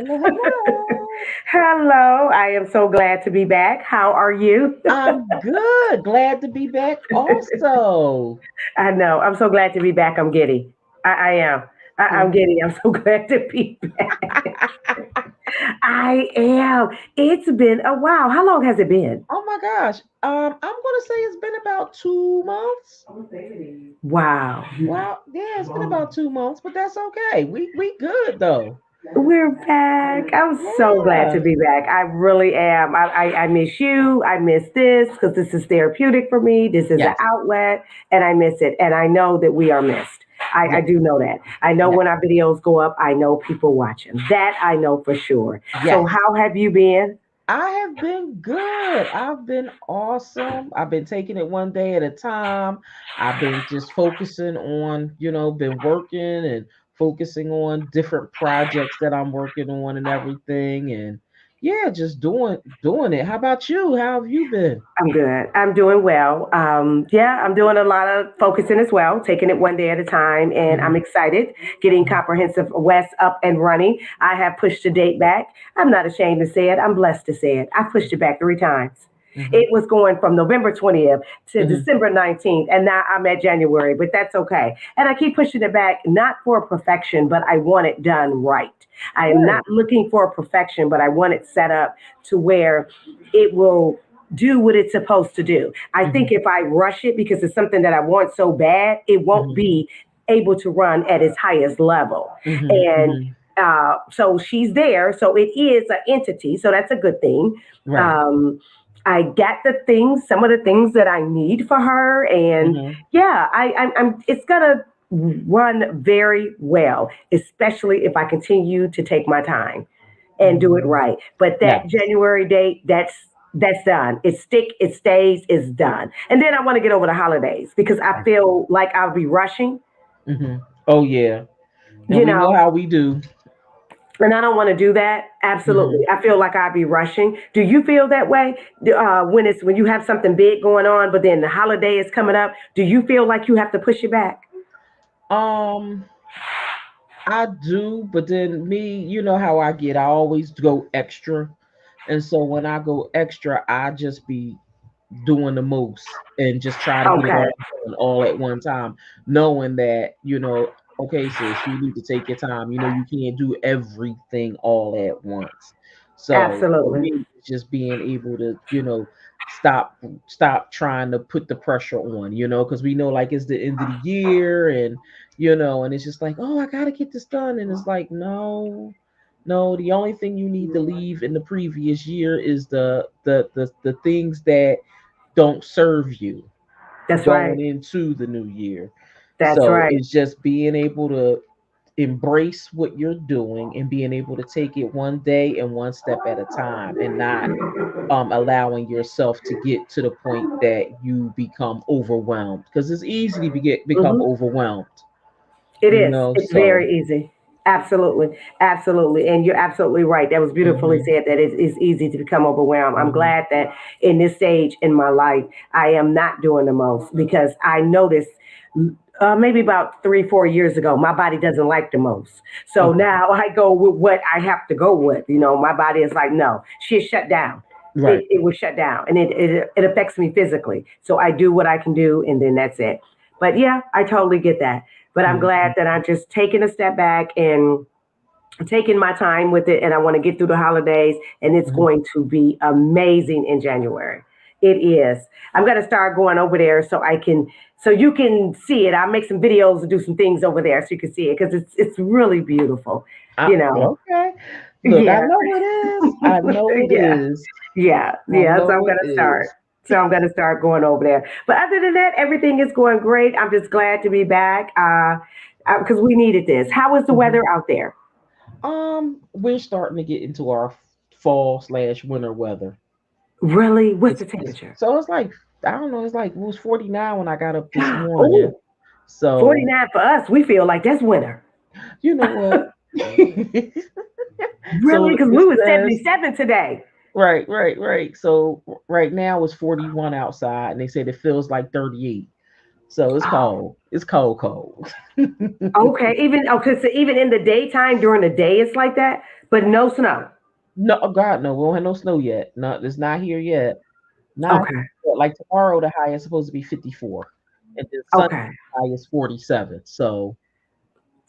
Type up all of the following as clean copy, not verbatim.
Hello, hello. Hello, I am so glad to be back. How are you? I'm good. Glad to be back also. I know. I'm so glad to be back. I'm giddy. I am. I'm Mhm. giddy. I'm so glad to be back. I am. It's been a while. How long has it been? Oh my gosh. I'm gonna say it's been about 2 months. Wow. Well, yeah, it's been about 2 months, but that's okay. We good though. We're back. I'm so glad to Yeah. be back. I really am. I miss you. I miss this because this is therapeutic for me. This is an Yes. outlet, and I miss it. And I know that we are missed. I Yes. do know that. I know Yes. when our videos go up, I know people watching. That I know for sure. So, Yes. how have you been? I have been good. I've been awesome. I've been taking it one day at a time. I've been just focusing on, been working and focusing on different projects that I'm working on and everything. And yeah, just doing it. How about you? How have you been? I'm good. I'm doing well. Yeah, I'm doing a lot of focusing as well, taking it one day at a time, and I'm Hmm. excited. Getting Comprehensive West up and running. I have pushed the date back. I'm not ashamed to say it. I'm blessed to say it. I pushed it back 3 times. Hmm. It was going from November 20th to Hmm. December 19th, and now I'm at January, but that's okay. And I keep pushing it back, not for perfection, but I want it done right. I am not Right. looking for perfection, but I want it set up to where it will do what it's supposed to do. I think Hmm. if I rush it because it's something that I want so bad, it won't Hmm. be able to run at its highest level. Hmm. And Hmm. so she's there. So it is an entity. So that's a good thing. Right. Um, I got the things, some of the things that I need for her, and Hmm. yeah, I'm. It's gonna run very well, especially if I continue to take my time and do it Hmm. right. But that Yes. January date, that's done. It stays, it's done. And then I want to get over the holidays because I feel like I'll be rushing, Hmm. Oh yeah. And you we know know, how we do. and I don't want to do that. Absolutely, Hmm. I feel like I'll be rushing. Do you feel that way when you have something big going on, but then the holiday is coming up? Do you feel like you have to push it back? Um, I do, but then me, you know how I get. I always go extra. And so when I go extra, I just be doing the most and just try to get it Okay, all done all at one time, knowing that, okay, sis, you need to take your time. You can't do everything all at once. So for absolutely. me, it's just being able to, stop stop trying to put the pressure on, because we know like it's the end of the year and it's just like, oh, I gotta get this done. And it's like, no, no, the only thing you need to leave in the previous year is the things that don't serve you That's going right. into the new year. That's So right. it's just being able to embrace what you're doing and being able to take it one day and one step at a time and not allowing yourself to get to the point that you become overwhelmed because it's easy to become Hmm. overwhelmed, It is. It's so. very easy. Absolutely. Absolutely. And you're absolutely right. That was beautifully Hmm. said that it's easy to become overwhelmed. I'm Hmm. glad that in this stage in my life, I am not doing the most because I noticed maybe about 3, 4 years ago, my body doesn't like the most. So Okay. now I go with what I have to go with. My body is like, no, she's shut down. Right. It was shut down and it affects me physically. So I do what I can do and then that's it. But yeah, I totally get that. But I'm glad Hmm. that I'm just taking a step back and taking my time with it. And I want to get through the holidays, and it's Hmm. going to be amazing in January. It is. I'm going to start going over there so you can see it. I'll make some videos and do some things over there so you can see it because it's really beautiful. You know. Okay. Look, I Yeah. know it is. I know it Yeah. is. Yeah, I yeah. So I'm know it gonna start. is. So I'm gonna start going over there. But other than that, everything is going great. I'm just glad to be back because we needed this. How is the weather Mhm. out there? We're starting to get into our fall/winter weather. Really? What's the It's temperature? so it's like, I don't know. It's like it was 49 when I got up this morning. Oh, So 49 for us. We feel like that's winter. you know what? Really? So Because it we were says, 77 today. right, right. So right now it's 41 outside, and they said it feels like 38. So it's Oh, cold. It's cold, cold. okay. Even okay, so even in the daytime during the day it's like that, but no snow. No, oh God, no, we don't have no snow yet. No, it's not here yet. Not Okay. like tomorrow, the high is supposed to be 54, and then Sunday Okay. the high is 47. So,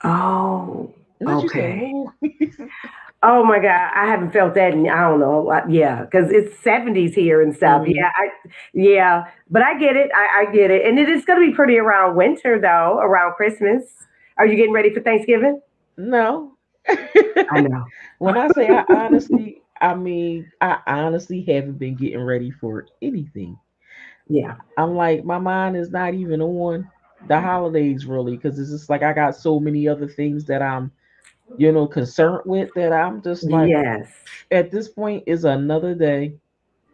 Oh, what you say? okay. Woo? Oh my God, I haven't felt that in I don't know, yeah, because it's 70s here and stuff. Hmm. Yeah, but I get it. I get it, and it is going to be pretty around winter though, around Christmas. Are you getting ready for Thanksgiving? No. I know. When I say I honestly, I mean I honestly haven't been getting ready for anything. Yeah. I'm like my mind is not even on the holidays really because it's just like I got so many other things that I'm concerned with that I'm just like Yes. at this point is another day.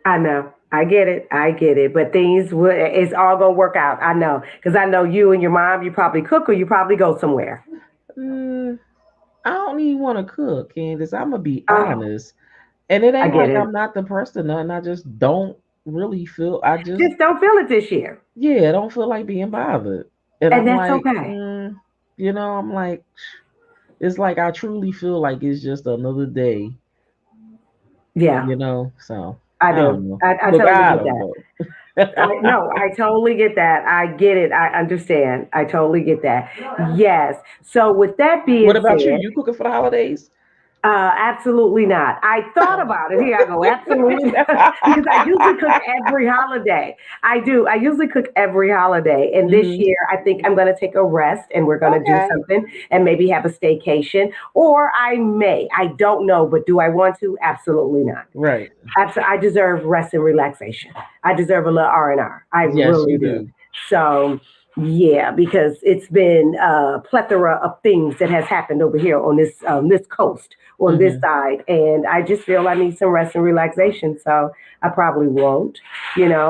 I know. I get it. I get it. But things will. It's all gonna work out. I know because I know you and your mom. You probably cook or you probably go somewhere. Mm, I don't even want to cook, Candace. I'm gonna be Oh, honest, and it I ain't get like it. I'm not the person, nothing. I just don't really feel. I just Just don't feel it this year, yeah, I don't feel like being bothered, and and I'm that's like, okay. I'm like, it's like I truly feel like it's just another day, Yeah, So I I do. don't know, I but totally I get don't that. know. I no, I totally get that. I get it. I understand. I totally get that. Yes. So with that What being about you? said, You cooking for the holidays? absolutely not. I thought about it. Here I go. Absolutely not. Because I usually cook every holiday. I do. I usually cook every holiday. And this Hmm. year, I think I'm going to take a rest and we're going to do Okay, something and maybe have a staycation. Or I may. I don't know. But do I want to? Absolutely not. right. I deserve rest and relaxation. I deserve a little R&R. I Yes, really you do. do. So yeah, because it's been a plethora of things that has happened over here on this coast, on this Hmm. side, and I just feel I need some rest and relaxation. So I probably won't. We Yeah.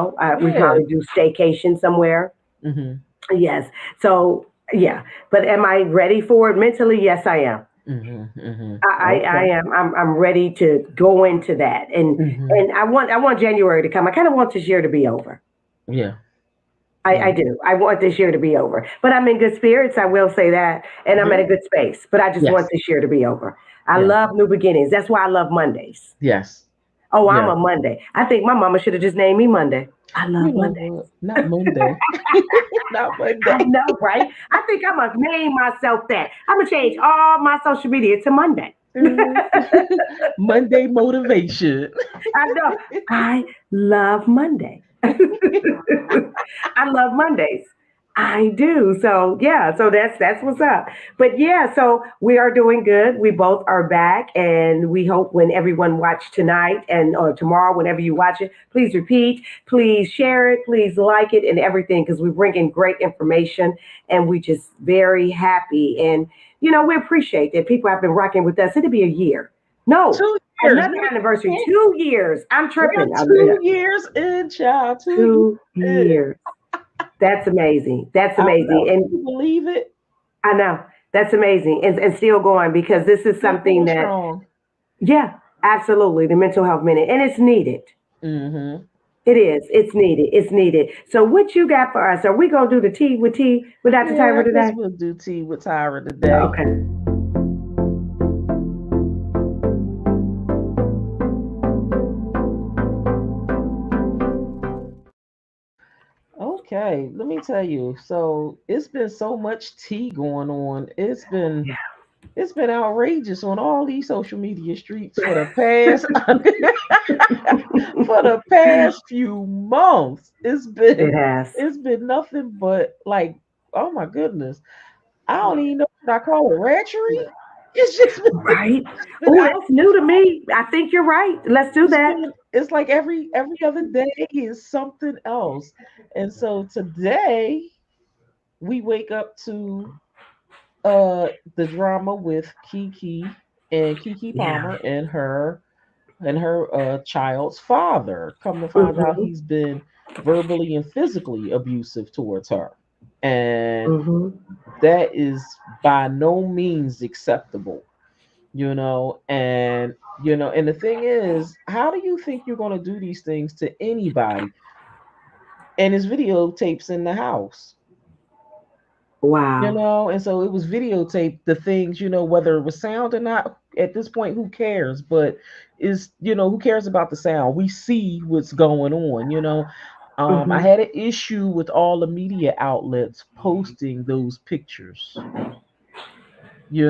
probably do staycation somewhere. Hmm. Yes. So yeah, but am I ready for it mentally? Yes, I am. Hmm. Hmm. I Okay. am. I'm ready to go into that, and Hmm. and I want January to come. I kind of want this year to be over. Yeah. I Yeah. do. I want this year to be over, but I'm in good spirits. I will say that, and I'm at a Good. good space. But I just want Yes. this year to be over. I Yeah. love new beginnings. That's why I love Mondays. Yes. Oh, I'm Yeah. a Monday. I think my mama should have just named me Monday. I You love know Monday. what? Not Monday. Not I Monday. know, right? I think I'm gonna name myself that. I'm gonna change all my social media to Monday. Mhm. Monday motivation. I know. I love Monday. I love Mondays. I do. So yeah, so that's what's up. But yeah, so we are doing good. We both are back and we hope when everyone watch tonight and or tomorrow, whenever you watch it, please repeat, please share it, please like it and everything because we bring in great information and we just very happy and we appreciate that people have been rocking with us. It'll be a year. No, 2 years. another anniversary. 2 years. I'm We're tripping. 2 years in, child. 2 years in.2 years. That's amazing. That's I know. amazing. Can And you believe it? I know that's amazing. And still going because this is Still something going that, strong. yeah, absolutely. The mental health minute. And it's needed. Mm-hmm. It is. It's needed. It's needed. So what you got for us? Are we gonna do the tea with Dr. Yeah, Tyra I guess today? we'll do tea with Tyra today. Okay. Okay, let me tell you. So it's been so much tea going on. It's been outrageous on all these social media streets for the past for the past few months. It's It been has. it's been nothing but like, oh my goodness. I don't even know what I call it, ratchery. It's just been, Right? it's been Oh, out. that's new to me. I think you're right. Let's do that. It's like every other day is something else. And so today we wake up to the drama with Kiki Yeah. Palmer and her child's father. Come to find out Mm-hmm. he's been verbally and physically abusive towards her. And Mm-hmm. that is by no means acceptable, and the thing is, how do you think you're going to do these things to anybody? And his videotapes in the house. Wow. And so it was videotaped, the things, whether it was sound or not. At this point, who cares? But who cares about the sound? We see what's going on. I Hmm. had an issue with all the media outlets posting those pictures.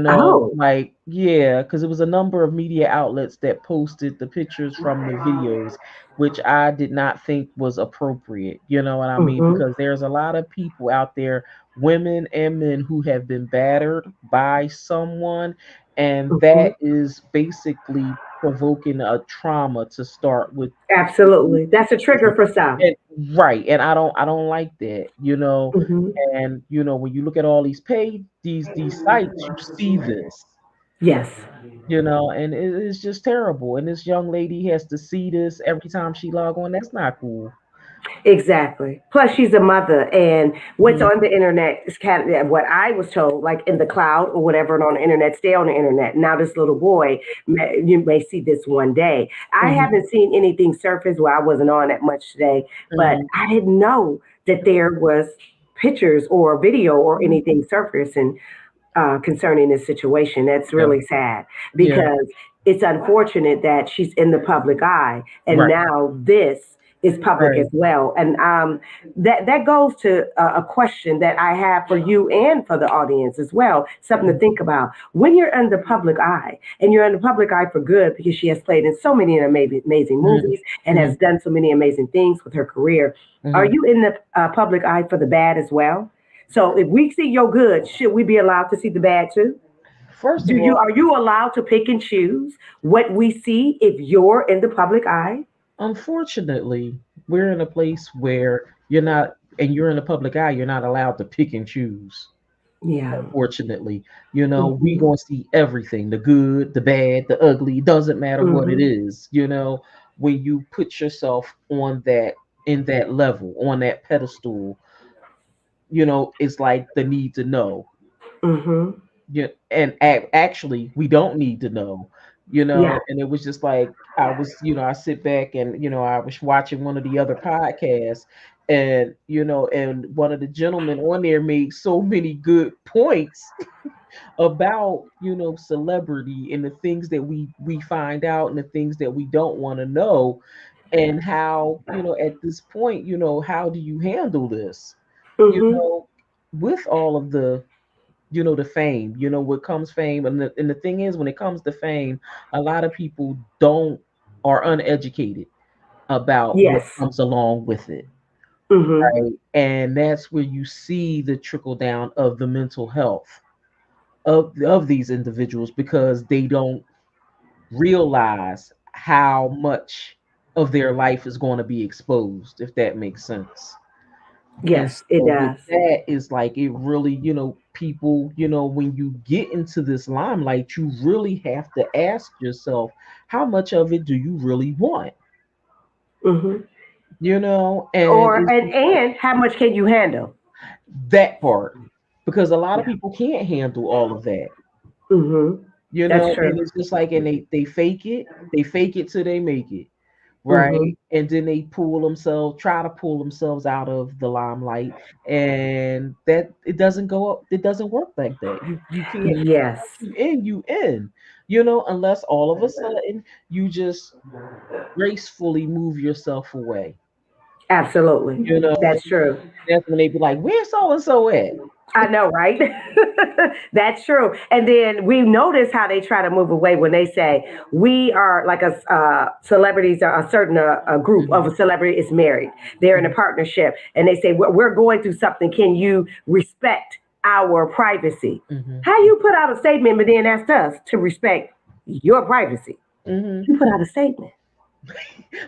Oh. Like, yeah, because it was a number of media outlets that posted the pictures from the videos, which I did not think was appropriate. You know what I mean? Hmm. Because there's a lot of people out there, women and men, who have been battered by someone, and Hmm. that is basically provoking a trauma to start with. Absolutely. That's a trigger for some. And, right, and I don't like that. Hmm. And when you look at all these sites, you see this, Yes. and it's just terrible. And this young lady has to see this every time she log on. That's not cool. Exactly. Plus, she's a mother, and what's Mhm, on the internet is kind of what I was told, like in the cloud or whatever, and on the internet, stay on the internet. Now, this little boy, you may see this one day. I mhm, haven't seen anything surface. Well, I wasn't on that much today, but mhm, I didn't know that there was pictures or video or mhm. anything surfacing concerning this situation. That's Yeah, really sad yeah, because it's unfortunate that she's in the public eye, and right, now this is public as right. well. And that goes to a question that I have for you and for the audience as well. Something to Mhm, think about when you're in the public eye, and you're in the public eye for good because she has played in so many amazing mhm, movies and mhm, has done so many amazing things with her career. Are mhm. you in the public eye for the bad as well? So if we see your good, should we be allowed to see the bad too? First Do of you all, are you allowed to pick and choose what we see if you're in the public eye? unfortunately, we're in a place where you're not, and you're in the public eye. You're not allowed to pick and choose. Yeah. Unfortunately, we Mhm. gonna see everything, the good, the bad, the ugly. Doesn't matter what it Mhm. is. When you put yourself on that, in that level, on that pedestal, it's like the need to know. Mhm. Yeah, and actually, we don't need to know. Yeah. And it was just like I sit back, and I was watching one of the other podcasts, and and one of the gentlemen on there made so many good points about celebrity, and the things that we find out, and the things that we don't want to know, and how at this point, how do you handle this, you Mhm. know with all of the fame, what comes fame, and the thing is, when it comes to fame, a lot of people don't are uneducated about what Yes. comes along with it, Mhm. right? And that's where you see the trickle down of the mental health of these individuals, because they don't realize how much of their life is going to be exposed, if that makes sense. And Yes, it so with does. that, is like, it really, people, when you get into this limelight, you really have to ask yourself, how much of it do you really want? Mhm. And Or it's just like and how much can you handle? that part, because a lot of Yeah. people can't handle all of that. Mhm. That's And true. it's just like, and they fake it till they make it, right? Mhm. And then they try to pull themselves out of the limelight, and that it doesn't go up, it doesn't work like that. You can't. Yes. You in, unless all of a sudden you just gracefully move yourself away. Absolutely. And That's true. that's when they be like, "Where's so and so at?" I know, right? That's true. And then we notice how they try to move away when they say we are like a celebrities, a certain a group of Hmm. a celebrity is married. They're in a Hmm. partnership, and they say we're going through something. Can you respect our privacy? Hmm. How you put out a statement, but then ask us to respect your privacy? Hmm. You put out a statement.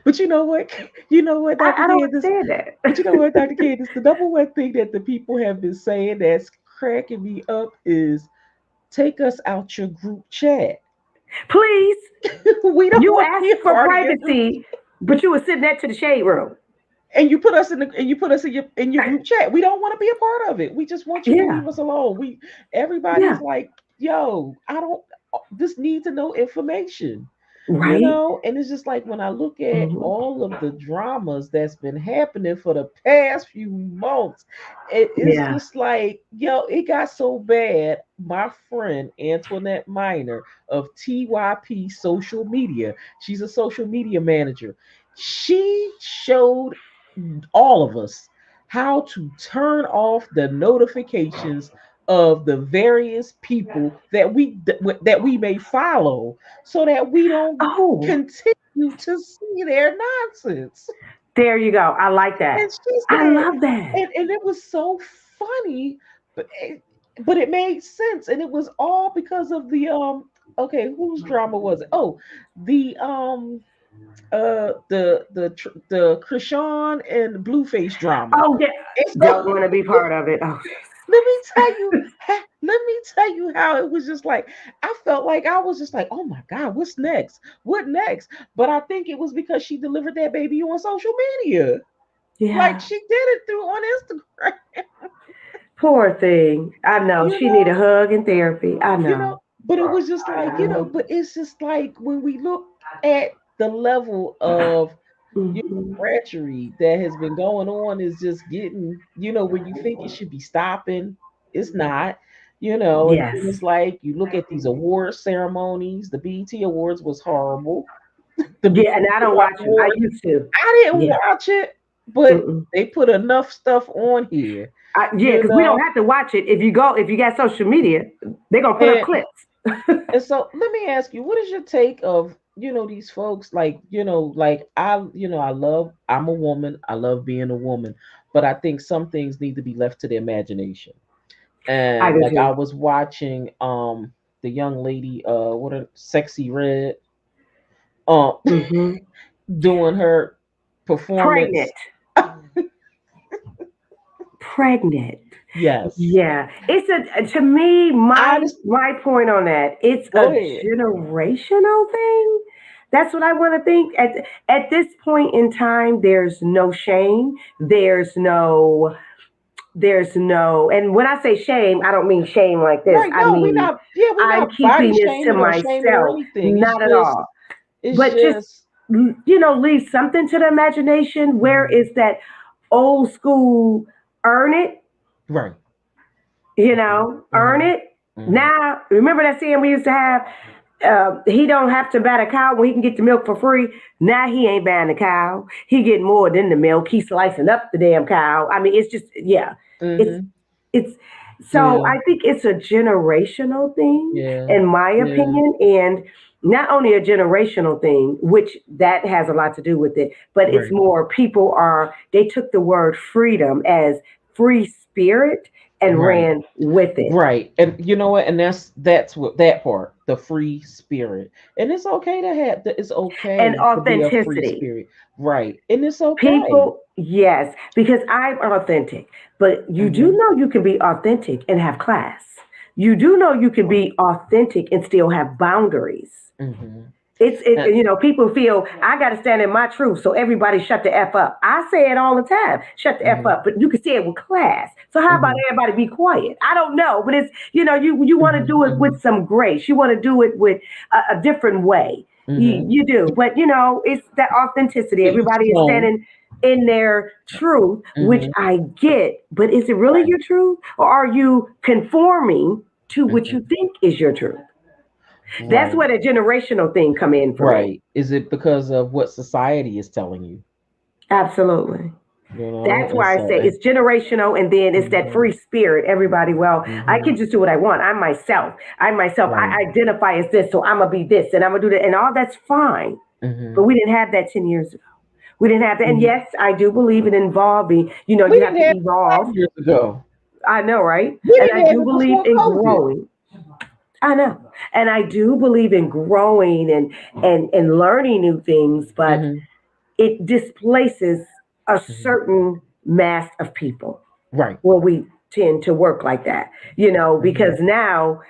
But you know what? You know what, Dr. I don't Candace? understand But you know that. what, Dr. Candace? The number one thing that the people have been saying that's cracking me up is, take us out your group chat. Please, We don't you want to be asked a for part of your group. privacy, but you were sitting next to the shade room. And you put us in your group chat. We don't want to be a part of it. We just want you to Yeah, leave us alone. Everybody's yeah. like, yo, I don't, this need to know information. Right? And it's just like when I look at Hmm. all of the dramas that's been happening for the past few months, it's Yeah. just like, it got so bad. My friend Antoinette Miner of TYP Social Media, she's a social media manager. She showed all of us how to turn off the notifications of the various people that we may follow so that we don't Oh, continue to see their nonsense. there you go. I like And that. she I said, love that. and it was so funny, but it made sense, and it was all because of the okay, whose drama was it? Oh, the the Krishan and Blueface drama. Oh, yeah. And so Don't want to be part of it. Oh, let me tell you how it was just like I felt like I was just like, oh my God, what's next? What next? But I think it was because she delivered that baby on social media. Like yeah. she did it through on Instagram, Poor thing. I know. you She need a know, hug and therapy. I you know, know. but it was just like, but it's just like when we look at the level of Hmm. treachery that has been going on is just getting, where you think it should be stopping, it's not, and then Yes. it's like you look at these award ceremonies. The BET Awards was horrible. The Yeah, Beauty and I don't watch them. I Awards, used to. I didn't Yeah. watch it, but Mm-mm. they put enough stuff on here, Yeah, you because we don't know, have to watch it. If you got social media, they're gonna put up and clips. And so let me ask you, what is your take of, these folks like, like I'm a woman, I love being a woman, but I think some things need to be left to the imagination. I And do like I too. was watching the young lady, what a sexy red, um Hmm. doing her performance. Pregnant. Pregnant. Yes. Yeah, it's a to me I my just my point on that. It's go a ahead. generational thing. That's what I want to think. At this point in time, there's no shame. There's no, and when I say shame, I don't mean shame like this. Right. I No, we're mean not, yeah, we're I'm not body keeping this to shaming or shaming or myself, anything. not at all. It's But just just leave something to the imagination. Where Mhm. is that old school earn it? Right. Earn Mhm. it. Mhm. Now, remember that saying we used to have? He don't have to bat a cow when he can get the milk for free. Now he ain't batting the cow. He getting more than the milk. He's slicing up the damn cow. I mean, it's just yeah. It's Mhm. it's so Yeah. I think it's a generational thing, Yeah. in my Yeah. opinion, and not only a generational thing, which that has a lot to do with it, but it's Right. more people are they took the word freedom as free spirit and Right. ran with it. Right. And you know what? And that's what that part, the free spirit. And it's okay to it's And okay to be a free authenticity. spirit. Right. And it's okay. People, yes, because I'm authentic, but you do Mhm. know you can be authentic and have class. You do know you can be authentic and still have boundaries. Mhm. People feel I got to stand in my truth, so everybody shut the f up. I say it all the time, shut the f Mhm. up, but you can say it with class. So how about Mhm. everybody be quiet? I don't know, but it's you want to Mhm. do it with Mhm. some grace. You want to do it with a different way. You, Mhm. you do, but it's that authenticity. To each Everybody his is own. standing in their truth, which Mhm. I get. But is it really Right. your truth, or are you conforming to what you Mhm. think is your truth? That's Right. where the generational thing come in for me. Right. Is it because of what society is telling you? Absolutely. That's And why I so say it's generational, and then it's that mhm. free spirit. Everybody, well, I can Mhm. just do what I want. I'm myself. I'm myself. Right. I identify as this, so I'm gonna be this, and I'm gonna do that, and all that's fine. But Mhm. we didn't have that 10 years ago. We didn't have that, and Mhm. yes, I do believe in involving. We You have didn't to have it evolve. 5 years ago. I know, right? We And I didn't have do it believe before in COVID. growing. I know. And I do believe in growing and learning new things, but Hmm. it displaces a Hmm. certain mass of people Right. when we tend to work like that, Hmm. because now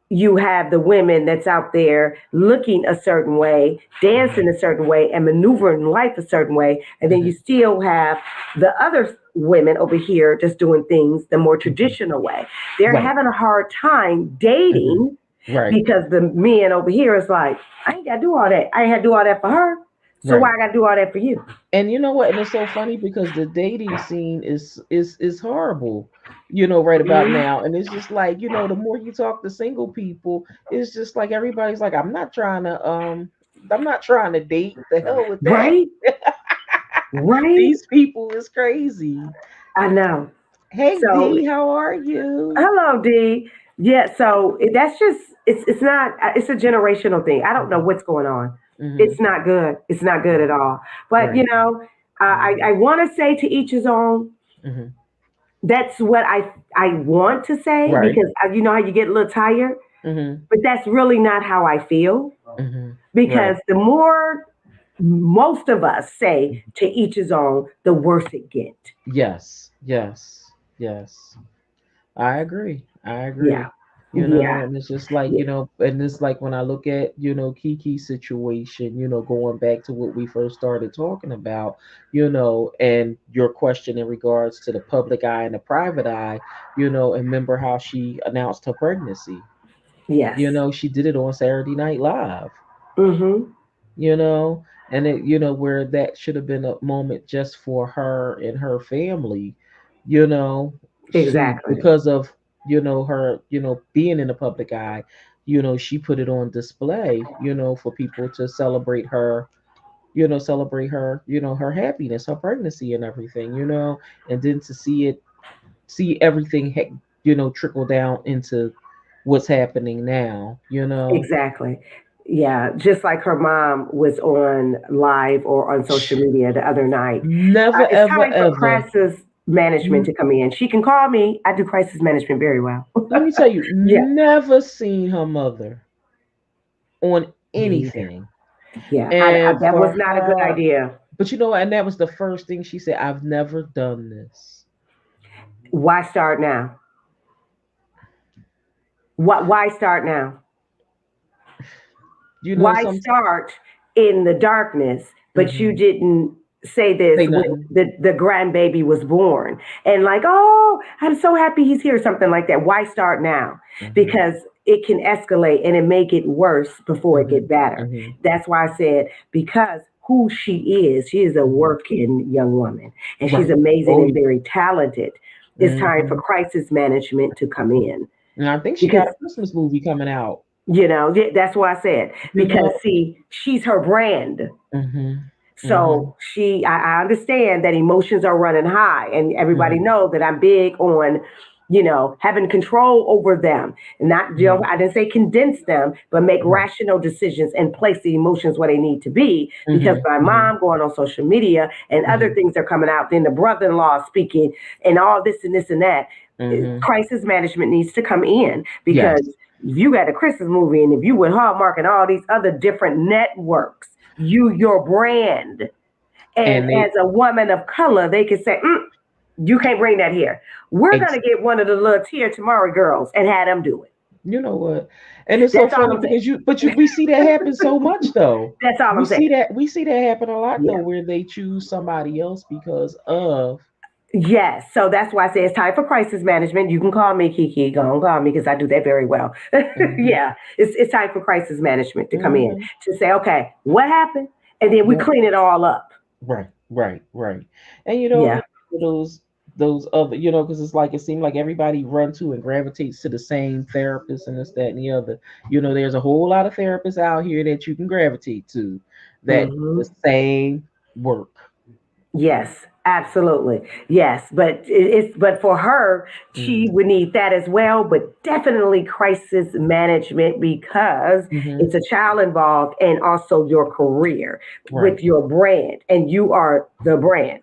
you have the women that's out there looking a certain way, dancing Hmm. a certain way, and maneuvering life a certain way. And then you Hmm. still have the other women over here just doing things the more Hmm. traditional way. They're Right. having a hard time Hmm. dating Right. Because the men over here is like, I ain't got to do all that. I ain't had to do all that for her. So why Right. I got to do all that for you? And you know what? And it's so funny because the dating scene is horrible, right about Mhm. now. And it's just like, the more you talk to single people, it's just like everybody's like, I'm not trying to date. The hell with that. Right? Right? These people is crazy. I know. Hey So D, how are you? hello, D. Yeah, so that's just it's not it's a generational thing. I don't know Hmm. what's going on. Hmm. It's not good. It's not good at Right. all. But Right. I want to say to each his own. Hmm. That's what I want to say Right. because you know how you get a little tired, Hmm. but that's really not how I feel. Hmm. Because Right. the more most of us say to each his own, the worse it get. Yes. Yes. Yes. I agree. I Yeah, agree. yeah, And it's just like, yeah. and it's like when I look at, Kiki's situation, going back to what we first started talking about, and your question in regards to the public eye and the private eye, and remember how she announced her pregnancy. Yes. She did it on Saturday Night Live, Mm-hmm. you know and it where that should have been a moment just for her and her family. you know she, Exactly. because of her, being in the public eye, she put it on display, for people to celebrate her, her happiness, her pregnancy and everything, and then to see everything trickle down into what's happening now. Exactly. Yeah, just like her mom was on live or on social media the other night. Never It's ever time for ever. crisis management to come in. She can call me. I do crisis management very well. Let me tell you, Yeah, never seen her mother on me either. anything. Yeah, And that was for not a good her, idea. but and that was the first thing she said, I've never done this. Why start now? Why start now? Why Some start in the darkness, but you hmm didn't say this say when nothing. the grandbaby was born? And like, oh, I'm so happy he's here, something like that. Why start now? Hmm. Because it can escalate and it make it worse before it get Hmm. better. Hmm. That's why I said, because who she is a Hmm. working young woman and she's Right. amazing Oh and yeah. very talented. It's time for Hmm. crisis management to come in And I think she because got a Christmas movie coming out. that's why I said, You because know. see, she's her brand. Hmm. Hmm. So I understand that emotions are running high, and everybody Hmm. know that I'm big on, having control over them. Not, Hmm. I didn't say condense them, but make Right. rational decisions and place the emotions where they need to be. Because Hmm. my Hmm. mom going on social media and other Hmm. things are coming out, then the brother-in-law speaking and all this and that. Hmm. Crisis management needs to come in Yes. because if you got a Christmas movie and if you with Hallmark and all these other different networks, your brand. And And they as a woman of color, they can say, you can't bring that here. We're going to get one of the little Tia Tamari girls and have them do it. You know what? And it's so That's all funny I'm saying. because we see that happen so much though. That's all I'm saying. We see that happen a lot though, Yeah. where they choose somebody else because of. Yes. So that's why I say it's time for crisis management. You can call me Kiki. Go on, call me because I do that very well. Hmm. Yeah. It's time for crisis management to come in Hmm. to say, okay, what happened? And then we Yep. clean it all up. Right. Right. Right. And Yeah. those other, because it's like it seemed like everybody run to and gravitates to the same therapist and this, that, and the other. There's a whole lot of therapists out here that you can gravitate to that do the Hmm. same work. Yes, absolutely. Yes, but but for her, she Hmm. would need that as well, but definitely crisis management because Hmm. it's a child involved and also your career Right. with your brand and you are the brand.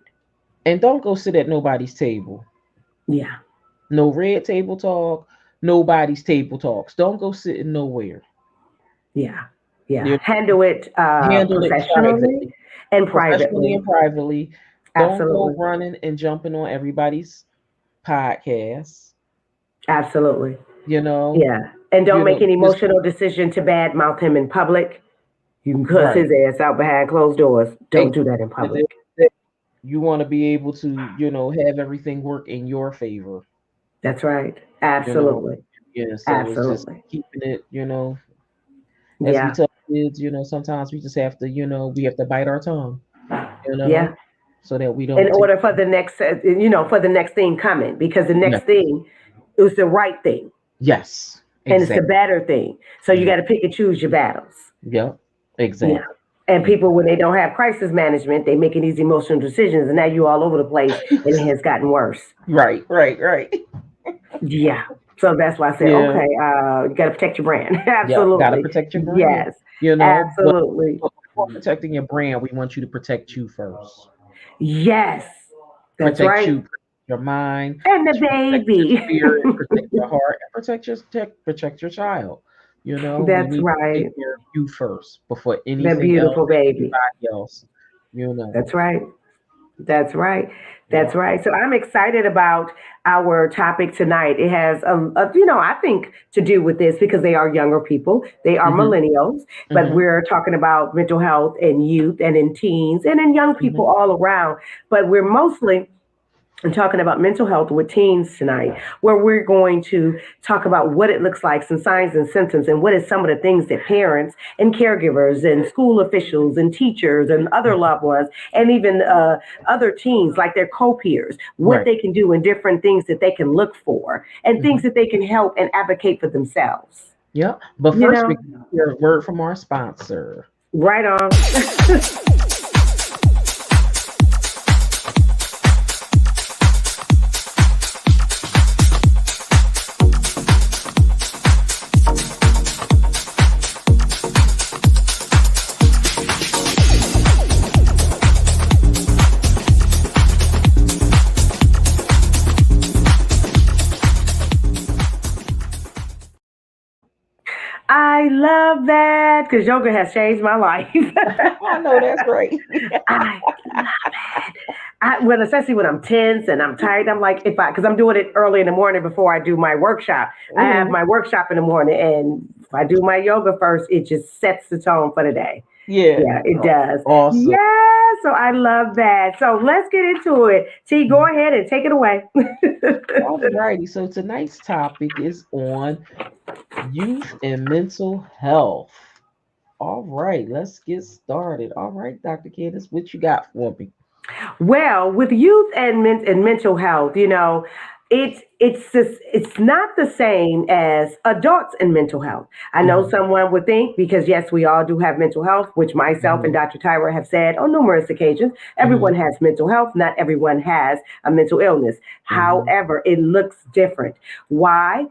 And don't go sit at nobody's table. Yeah. No red table talk. Nobody's table talks. Don't go sitting nowhere. Yeah. Yeah. You Handle it handle it professionally exactly, and professionally privately. and privately. Don't go Absolutely. running and jumping on everybody's podcast. Absolutely. You know, Yeah. And don't make an just emotional decision to badmouth him in public. You can cuss right. his ass out behind closed doors. Don't Ex- do that in and public. then you want to be able to, have everything work in your favor. That's right. You know, Absolutely. Yeah, so it's just Absolutely. keeping it, as we Yeah. tell kids, sometimes we just have to, we have to bite our tongue, you know, Yeah. so that we In don't take. order for the next, for the next thing coming, because the Yeah. next thing is the right thing Yes. and it's the Exactly. better thing. So you Yeah. got to pick and choose your battles. Yep. Yeah. Exactly. And Ex- people, when they don't have crisis management, they making these emotional decisions, and now you all over the place, and it has gotten worse. Right. Right. Right. Yeah. So that's why I said, Yeah. okay, you got to protect your brand. Yep. Got to Absolutely. protect your brand. Yes. But Absolutely. before protecting your brand, we want you to protect you first. Yes. That's Protect right. you, protect your mind, And the protect your baby. spirit, protect your heart, and protect your child. We That's need to take right. care of you first before The anything else beautiful and baby. anybody else. You know. That's right. That's right. That's Yeah. right. So I'm excited about our topic tonight. It has, I think to do with this because they are younger people. They are Mhm. millennials, but Mhm. we're talking about mental health in youth and in teens and in young people Mhm. all around. But we're mostly and talking about mental health with teens tonight, where we're going to talk about what it looks like, some signs and symptoms, and what is some of the things that parents and caregivers and school officials and teachers and other loved ones, and even other teens, like their co-peers, what Right. they can do and different things that they can look for and things Mhm. that they can help and advocate for themselves. Yeah. But You first, we know, hear a word from our sponsor. right on. I love that because yoga has changed my life. I know that's right. I love it. Well, especially when I'm tense and I'm tired, I'm like, because I'm doing it early in the morning before I do my workshop. I have Mhm. my workshop in the morning, and if I do my yoga first, it just sets the tone for the day. Yeah. Yeah, it does. Awesome. Yeah, so I love that. So let's get into it. T, go ahead and take it away. All righty. So tonight's topic is on youth and mental health. All right, let's get started. All right, Dr. Candace, what you got for me? Well, with youth and mental health, it's not the same as adults and mental health. I know Hmm. someone would think because yes, we all do have mental health, which myself and Hmm. Dr. Tyra have said on numerous occasions. Everyone Hmm. has mental health. Not everyone has a mental illness. Hmm. However, it looks different. Why?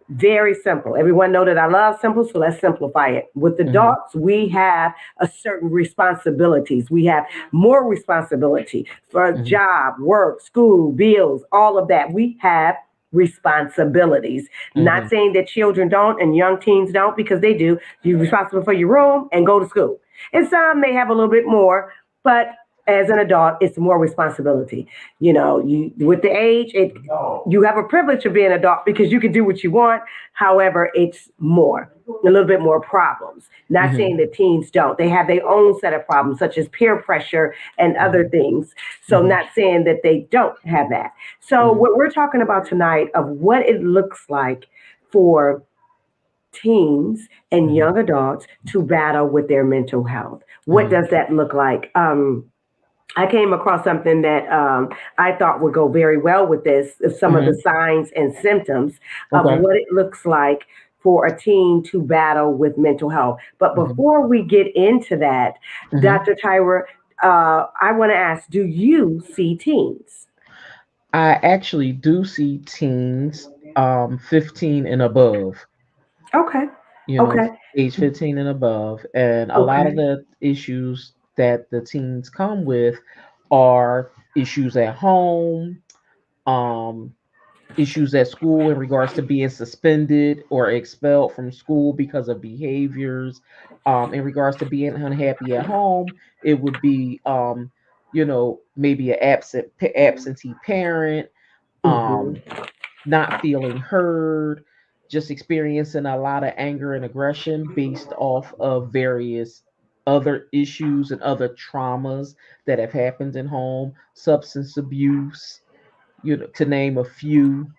Very simple. Everyone know that I love simple, so let's simplify it. With Hmm. adults, we have a certain responsibilities. We have more responsibility for Hmm. job, work, school, bills, all of that. We have responsibilities. Not Hmm. saying that children don't and young teens don't, because they do. You're responsible for your room and go to school. And some may have a little bit more, but as an adult, it's more responsibility. You with the age, you have a privilege of being an adult because you can do what you want. However, it's more, a little bit more problems. Not saying Hmm. that teens don't. They have their own set of problems, such as peer pressure and other Hmm. things. So, Hmm. not saying that they don't have that. So, Hmm. what we're talking about tonight of what it looks like for teens and Hmm. young adults to battle with their mental health. What Hmm. does that look like? I came across something that I thought would go very well with this, some of the Hmm. signs and symptoms of Okay. what it looks like for a teen to battle with mental health. But Hmm. before we get into that, Hmm. Dr. Tyra, I want to ask, do you see teens? I actually do see teens 15 and above, Okay, you know, okay, age 15 and above. And a lot of okay. the issues that the teens come with are issues at home, um, issues at school in regards to being suspended or expelled from school because of behaviors. In regards to being unhappy at home, it would be, maybe an absentee parent, um, Hmm. not feeling heard, just experiencing a lot of anger and aggression based off of various other issues and other traumas that have happened in home, substance abuse, to name a few,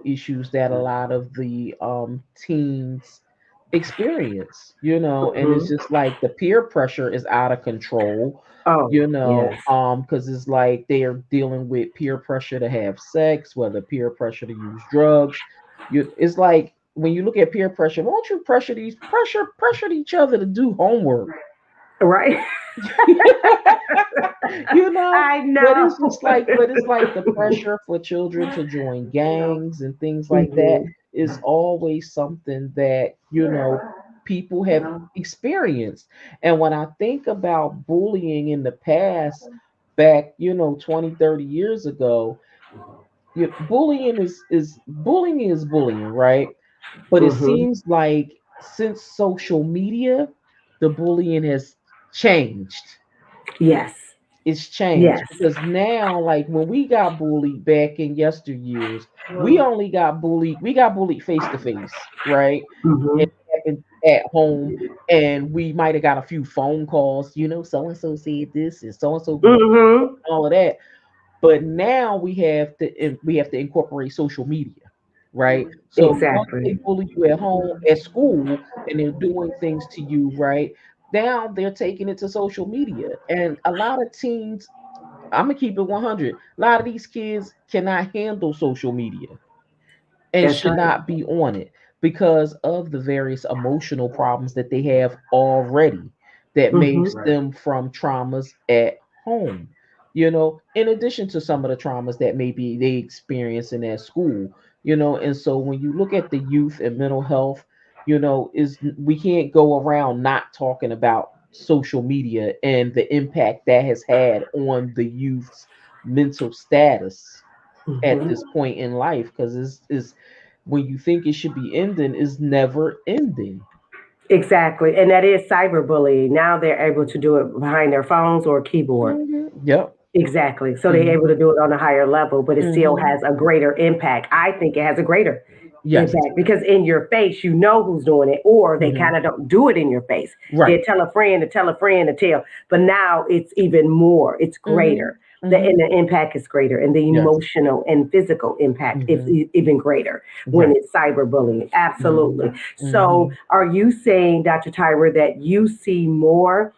issues that a lot of the teens experience, and it's Mhm. just like the peer pressure is out of control, Oh, yes. because it's like they are dealing with peer pressure to have sex, whether peer pressure to use drugs. It's like when you look at peer pressure, won't you pressure each other to do homework? Right. you know I but know. it's like the pressure for children to join gangs and things like that Mhm. is always something that people have experienced. And when I think about bullying in the past, back 20, 30 years ago, bullying is bullying, right? But it Mhm. seems like since social media, the bullying has changed. Yes. It's changed Yes. because now, like when we got bullied back in yesteryears, we got bullied face to face, right? It Mhm. happened at home, and we might have got a few phone calls, so and so said this and so going Mhm. all of that. But now we have to incorporate social media, right? So once Exactly. they bully you at home, at school, and they're doing things to you, right? Now they're taking it to social media, and a lot of teens. I'm gonna keep it 100. A lot of these kids cannot handle social media and That's should right. not be on it because of the various emotional problems that they have already that Mhm. makes them from traumas at home. In addition to some of the traumas that maybe they experiencing at school. And so when you look at the youth and mental health, is we can't go around not talking about social media and the impact that has had on the youth's mental status at Mhm. this point in life, because is when you think it should be ending, is never ending. Exactly. And that is cyberbullying. Now they're able to do it behind their phones or keyboard. Yep. Exactly. So they're able hmm to do it on a higher level, but it still hmm has a greater impact. I think it has a greater Yes. impact because in your face, you know who's doing it, or they hmm kind of don't do it in your face. They Right. tell a friend to tell a friend to tell, but now it's even more, it's hmm greater. hmm And the impact is greater, and the Yes. emotional and physical impact is hmm even greater when Right. it's cyberbullying. Absolutely. hmm So, hmm are you saying, Dr. Tyra, that you see more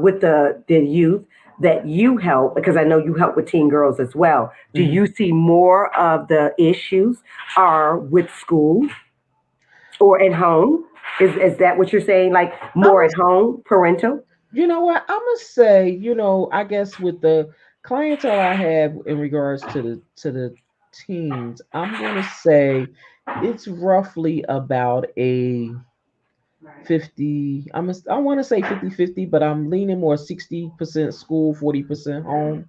with the youth that you help, because I know you help with teen girls as well, do hmm you see more of the issues are with school or at home? Is that what you're saying? Like I'm more at home, parental? You know what? I'm gonna say, I guess with the clientele I have in regards to the teens, I'm gonna say it's roughly about a 50. I want to say 50-50, but I'm leaning more 60% school, 40% home.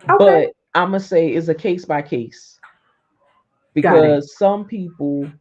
Okay, But I'm gonna say it's a case by case, got it. because some people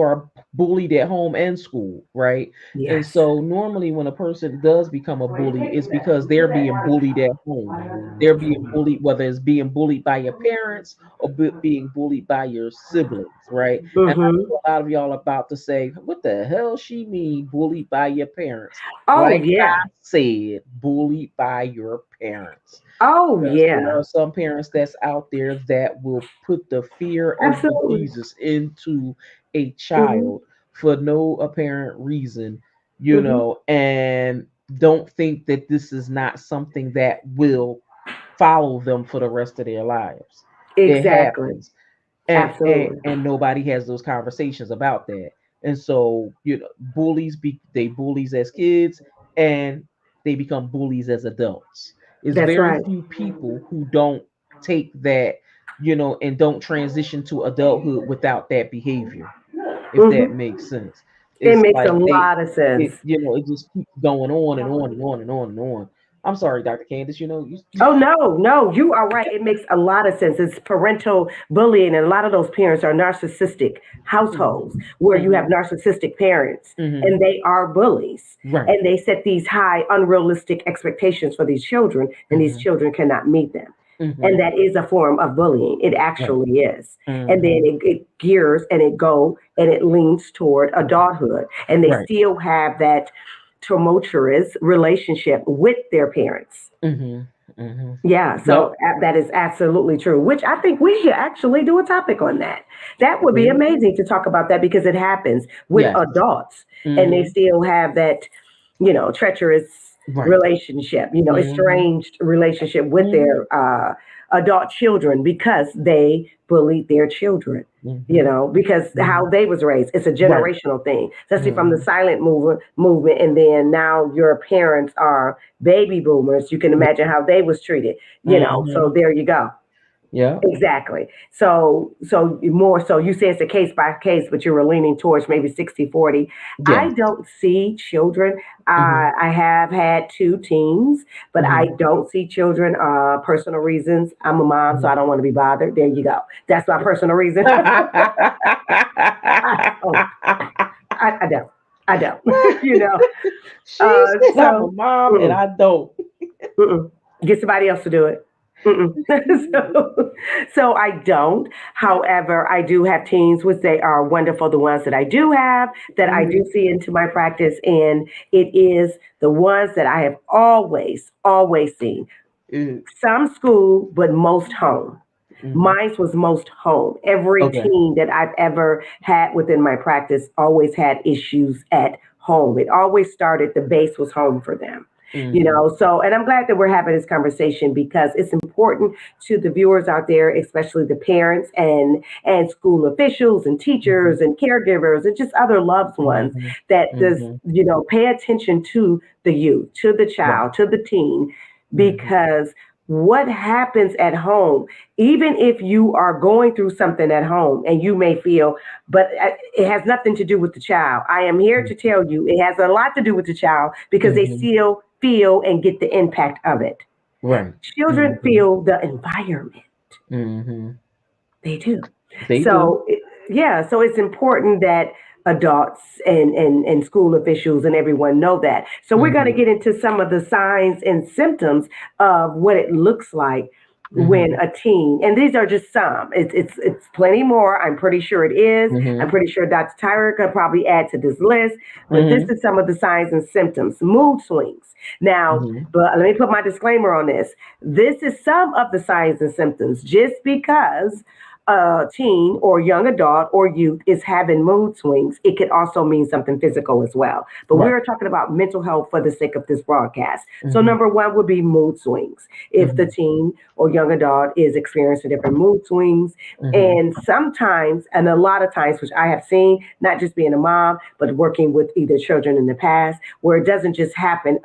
are bullied at home and school, right? And Yes. so normally when a person does become a bully, it's because they're being bullied at home. They're being bullied, whether it's being bullied by your parents or being bullied by your siblings, right? And I Mm-hmm. know a lot of y'all about to say, what the hell she mean bullied by your parents? Oh Like yeah. I said, bullied by your parents. Oh Because there yeah. are some parents that's out there that will put the fear of Absolutely. Jesus into a Mm-hmm. child for no apparent reason, Mm-hmm. and don't think that this is not something that will follow them for the rest of their lives. It Exactly. happens, and Absolutely. nobody has those conversations about that. And so, they bullies as kids, and they become bullies as adults. It's That's very right. few people who don't take that, and don't transition to adulthood without that behavior, if that Mm-hmm. makes sense. It It's makes a like lot of sense. it just keeps going on and on and on and on and on. I'm sorry, Dr. Candace, you Oh no, no, you are right. It makes a lot of sense. It's parental bullying, and a lot of those parents are narcissistic households Mhm. where you have Mhm. narcissistic parents, and Mhm. they are bullies, Right. and they set these high, unrealistic expectations for these children, and these Mhm. children cannot meet them. And Mhm. that is a form of bullying. It Right. actually is. And then Mhm. it gears and it go and it leans toward adulthood, and they Right. still have that tumultuous relationship with their parents. Mhm. Hmm. Yeah, so Yep. that is absolutely true, which I think we should actually do a topic on that. That would be Yeah. amazing to talk about that because it happens with Yes. adults and they Hmm. still have that, treacherous Right. relationship, Hmm. estranged relationship with Hmm. their adult children because they bullied their children. Hmm. Because how Hmm. they was raised, it's a Right. generational thing, especially from the Hmm. silent movement, and then now your parents are baby boomers. You can imagine how they was treated, so Hmm. there you go. Yeah. Exactly. So more so you say it's a case by case, but you were leaning towards maybe 60-40. I Yes. don't see children. Hmm. I have had two teens, but I Hmm. don't see children. Personal reasons. I'm a mom, so Hmm. I don't want to be bothered. There you go. That's my personal reason. I don't. I don't. I don't. you know. She says I'm a So mom and mm-mm, I don't. mm-mm. Get somebody else to do it. Mm-mm. so I don't. However, I do have teens, which they are wonderful. The ones that I do have, that I do Hmm. see into my practice, and it is the ones that I have always, always seen. Mm. Some school, but most home. Hmm. Mine was most home. Every Okay. teen that I've ever had within my practice always had issues at home. It always started, the base was home for them. Hmm. So, and I'm glad that we're having this conversation because it's important to the viewers out there, especially the parents and school officials and Hmm. teachers and caregivers and just other loved ones Hmm. that does, Hmm. pay attention to the youth, to the Right. child, to the teen, Hmm. because what happens at home, even if you are going through something at home and you may feel, but it has nothing to do with the child. I am here to tell you it has a lot to do with the child because they Hmm. still feel and get the impact of it. Right. Children Hmm. feel the environment. Hmm. They do. They do. So, yeah, so it's important that adults and school officials and everyone know that. So, we're going to Hmm. get into some of the signs and symptoms of what it looks like when Hmm. a teen, and these are just some, it's plenty more. I'm pretty sure it is. I'm Hmm. pretty sure Dr. Tyra could probably add to this list, but this Hmm. is some of the signs and symptoms. Mood swings. Now, Hmm. but let me put my disclaimer on this. This is some of the signs and symptoms. Just because a teen or young adult or youth is having mood swings, it could also mean something physical as well. But Right. we're talking about mental health for the sake of this broadcast. So, Hmm. number one would be mood swings. If the Hmm. teen or young adult is experiencing different mood swings, Hmm. and sometimes, and a lot of times, which I have seen, not just being a mom, but working with either children in the past, where it doesn't just happen.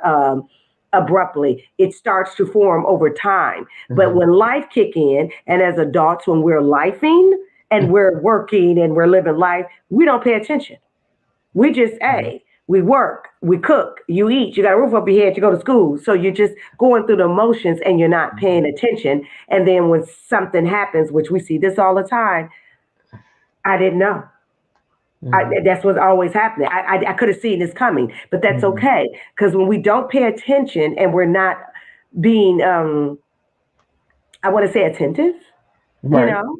Abruptly, it starts to form over time. But Hmm. when life kick in, and as adults, when we're lifing and we're working and we're living life, we don't pay attention. We just, Hmm. hey, we work, we cook, you eat, you got a roof over your head, you go to school. So you're just going through the motions and you're not paying attention. And then when something happens, which we see this all the time, I didn't know. Hmm. That's what's always happening. I could have seen this coming, but that's Hmm. okay. Because when we don't pay attention and we're not being, I want to say attentive, you Right. know,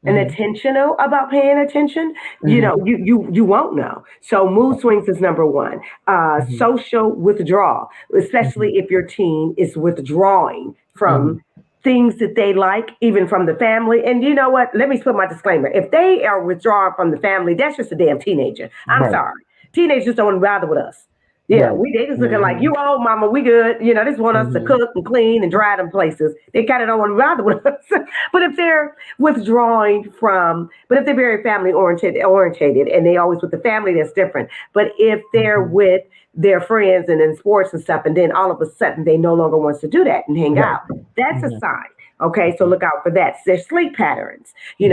and Hmm. intentional about paying attention, Hmm. you won't know. So mood swings is number one. Hmm. Social withdrawal, especially Hmm. if your teen is withdrawing from Hmm. things that they like, even from the family. And you know what? Let me put my disclaimer. If they are withdrawing from the family, that's just a damn teenager. I'm Right. sorry. Teenagers don't want to bother with us. Yeah, Right. we they just looking like Hmm. you old mama, we good. They just want us to Hmm. cook and clean and dry them places. They kind of don't want to bother with us. But if they're withdrawing from, but if they're very family orientated, and they always with the family, that's different. But if they're Hmm. with their friends and in sports and stuff, and then all of a sudden they no longer wants to do that and hang Right. out, that's a Hmm. sign. Okay, so look out for that. Their sleep patterns, Hmm.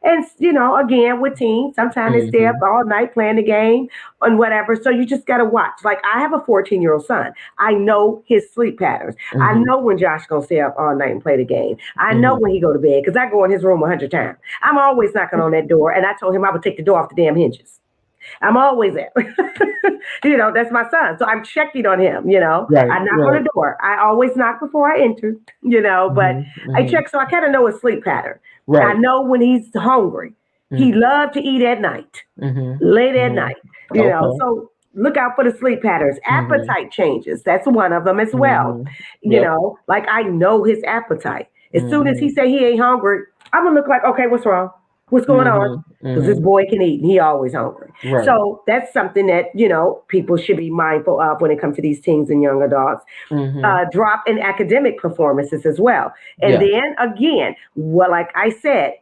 and again with teens, sometimes they stay up Hmm. all night playing the game and whatever. So you just gotta watch. Like I have a 14-year-old son. I know his sleep patterns. I Hmm. know when Josh gonna stay up all night and play the game. I know Hmm. when he go to bed because I go in his room 100 times. I'm always knocking on that door, and I told him I would take the door off the damn hinges. I'm always there. That's my son. So I'm checking on him. Right. I knock on Right. the door. I always knock before I enter, but Hmm. I Hmm. check so I kind of know his sleep pattern. I Right. know when he's hungry. He Hmm. loves to eat at night, Hmm. late at Hmm. night, Okay. So look out for the sleep patterns. Mhm. Appetite changes. That's one of them as well. Mhm. Yep. Like I know his appetite. As soon as he Mhm. say he ain't hungry, I'm gonna look like, okay, what's wrong? What's going on? Mhm. Because this Mhm. boy can eat and he always hungry. Right. So that's something that, people should be mindful of when it comes to these teens and young adults. Mhm. Drop in academic performances as well. And Yeah. then again, well, like I said,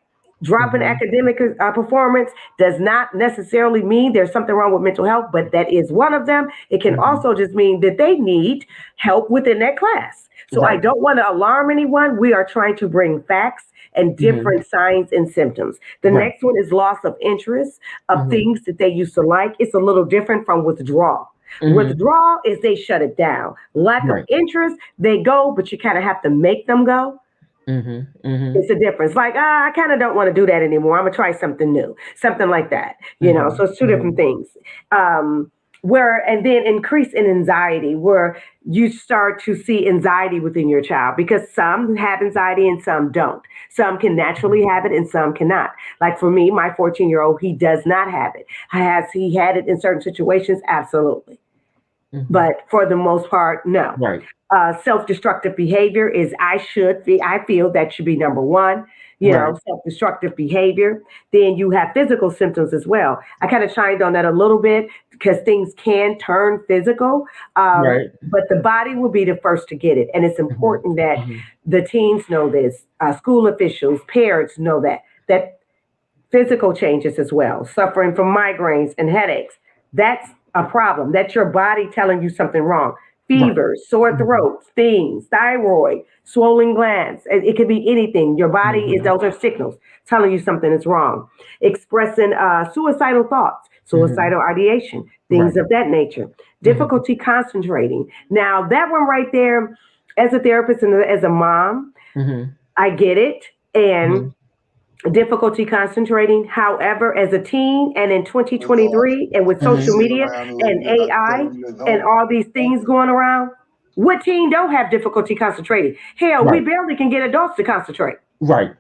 drop in Mhm. academic performance does not necessarily mean there's something wrong with mental health, but that is one of them. It can Mhm. also just mean that they need help within that class. So I Right. don't want to alarm anyone. We are trying to bring facts and Mhm. different signs and symptoms. The Right. next one is loss of interest of Mhm. things that they used to like. It's a little different from withdrawal. Mhm. Withdrawal is they shut it down. Lack of Right. interest, they go, but you kind of have to make them go. Mhm. Mhm. It's a difference. Like, I kind of don't want to do that anymore. I'm gonna try something new, something like that. Mhm. So it's two different Mhm. things. Where and then increase in anxiety, where you start to see anxiety within your child because some have anxiety and some don't. Some can naturally have it and some cannot. Like for me, my 14-year-old, he does not have it. Has he had it in certain situations? Absolutely. Mhm. But for the most part, no. Right. Self-destructive behavior is I feel that should be number one. Right. Self-destructive behavior. Then you have physical symptoms as well. I kind of chimed on that a little bit because things can turn physical, Right. but the body will be the first to get it, and it's Mhm. important that Mhm. the teens know this, school officials, parents know that physical changes as well, suffering from migraines and headaches. That's a problem. That's your body telling you something wrong. Right. Fevers, sore Mhm. throats, stings, thyroid, swollen glands. It could be anything. Your body is, Mhm. those are signals telling you something is wrong. Expressing suicidal thoughts, Mhm. suicidal ideation, things Right. of that nature. Mhm. Difficulty concentrating. Now, that one right there, as a therapist and as a mom, Mhm. I get it. And Mhm. difficulty concentrating. However, as a teen and in With 2023 and with social Mhm. sitting media around a little and bit, I tell AI them, look, and don't. all these things going around, what teen don't have difficulty concentrating? Hell, we Right. barely can get adults to concentrate. Right.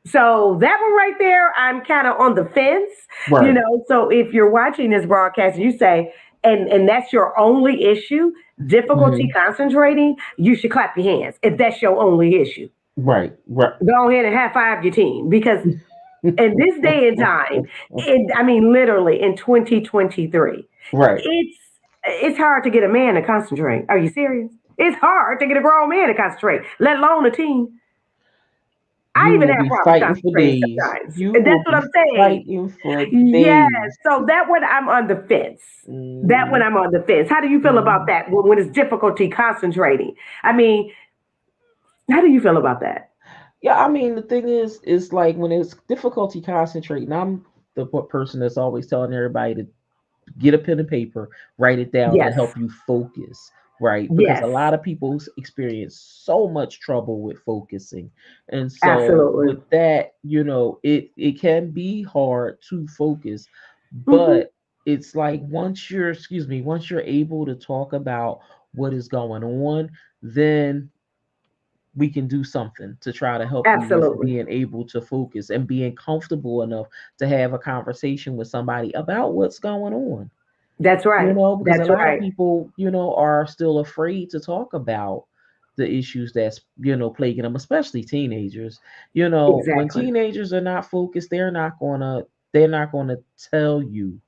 So that one right there, I'm kind of on the fence, Right. So if you're watching this broadcast and you say, and that's your only issue, difficulty Mhm. concentrating, you should clap your hands if that's your only issue. Right. Right. Go ahead and high five your team because in this day and time, I mean, literally in 2023, Right. it's hard to get a man to concentrate. Are you serious? It's hard to get a grown man to concentrate, let alone a teen. I You even will have be problems fighting for concentrating days. sometimes. You And will that's what be I'm saying. fighting for Yes. days. So that one I'm on the fence. That one Mhm. I'm on the fence. How do you feel about Mhm. that when it's difficulty concentrating? I mean, how do you feel about that? Yeah, I mean, the thing is like when it's difficulty concentrating, I'm the person that's always telling everybody to get a pen and paper, write it down to Yes. help you focus, right? Because a Yes. lot of people experience so much trouble with focusing. And so Absolutely. with that, it can be hard to focus, Hmm. but it's like once you're able to talk about what is going on, then we can do something to try to help you with Absolutely. being able to focus and being comfortable enough to have a conversation with somebody about what's going on. That's right. Because a That's lot of right. people, are still afraid to talk about the issues that's, plaguing them, especially teenagers. When Exactly. teenagers are not focused, they're not gonna tell you,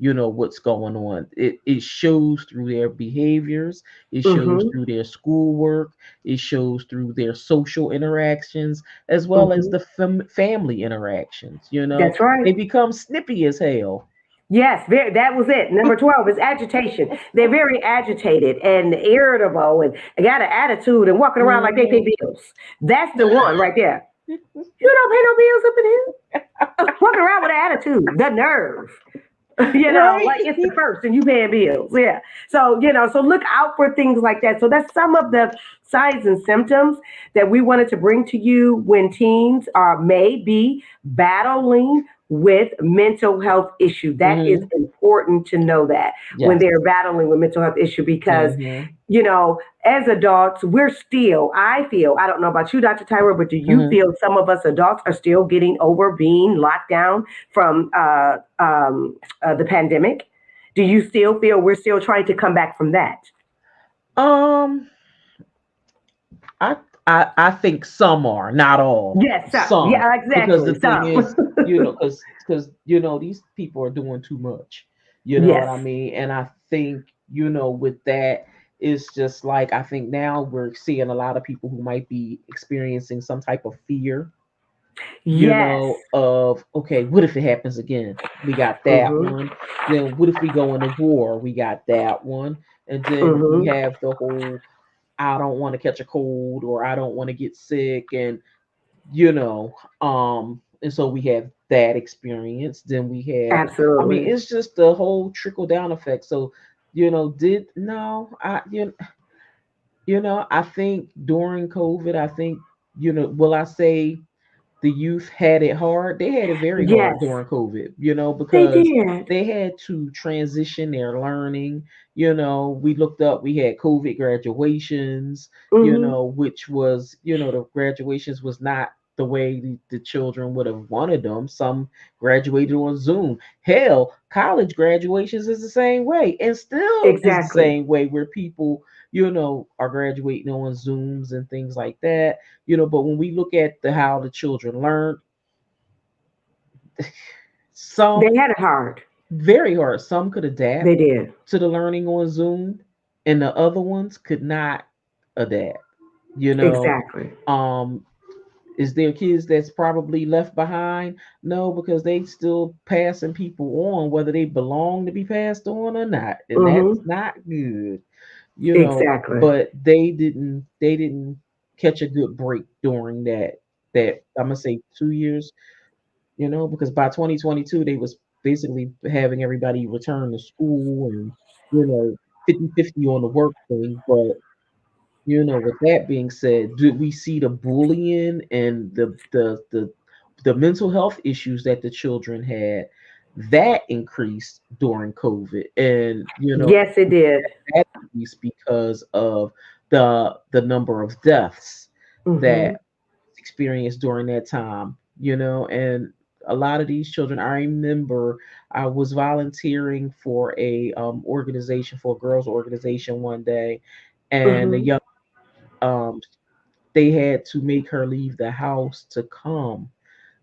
what's going on. It shows through their behaviors, it shows Hmm. through their schoolwork, it shows through their social interactions, as well as Hmm. the family interactions. That's right. They become snippy as hell. Yes, that was it. Number 12 is agitation. They're very agitated and irritable and got an attitude and walking around like they pay Mhm. bills. That's the one right there. You don't pay no bills up in here. Walking around with an attitude. The nerve. Right. Like it's the first and you paying bills. Yeah. So, so look out for things like that. So that's some of the signs and symptoms that we wanted to bring to you when teens are may be battling with mental health issue. That is Hmm. important to know that when Yes. they're battling with mental health issue because Hmm. as adults, we're still, I feel, I don't know about you, Dr. Tyra, but do you Hmm. feel some of us adults are still getting over being locked down from the pandemic? Do you still feel we're still trying to come back from that? Um, I I think some are, not all. Yes, some. Some, Yeah, because exactly. the thing Some. is, because these people are doing too much. You know what Yes. I mean? And I think with that, it's just like I think now we're seeing a lot of people who might be experiencing some type of fear, Yes. of okay, what if it happens again? We got that Mhm. one. Then what if we go into war? We got that one. And then we Mhm. have the whole I don't want to catch a cold or I don't want to get sick and and so we have that experience. Then we have Absolutely. it's just the whole trickle down effect. So, did no, I think during COVID, I think, will I say the youth had it hard. They had it very hard Yes, during COVID, they because did. they had to transition their learning. We looked up, we had COVID graduations, Mhm. which was, the graduations was not the way the children would have wanted them. Some graduated on Zoom. Hell, college graduations is the same way and still is the Exactly. same way where people, are graduating on Zooms and things like that. But when we look at the how the children learn, They some had it hard. very hard, some could adapt They did. to the learning on Zoom, and the other ones could not adapt. you know Exactly. um is there kids that's probably left behind? No, because they still passing people on whether they belong to be passed on or not, and that's Mhm. not good. Exactly. But they didn't catch a good break during that I'm gonna say 2 years, because by 2022 they was basically having everybody return to school and 50-50 on the work thing. But with that being said, do we see the bullying and the mental health issues that the children had that increased during COVID? And Yes, it did. that increased because of the number of deaths that Mhm. was experienced during that time. And a lot of these children, I remember I was volunteering for a organization, for a girls organization one day, and the Mhm. young um they had to make her leave the house to come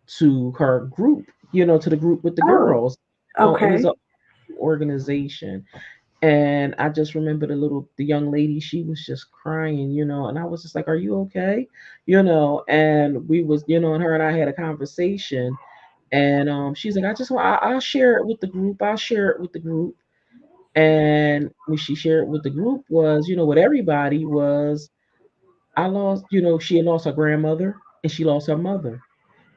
to her group, to the group with the Oh, girls. And it's okay. an organization. And I just remember the young lady, she was just crying, and I was just like, "Are you okay?" And we was, and her and I had a conversation, and she's like, I'll share it with the group. I'll share it with the group." And when she shared with the group was, with everybody was, I lost, she had lost her grandmother and she lost her mother.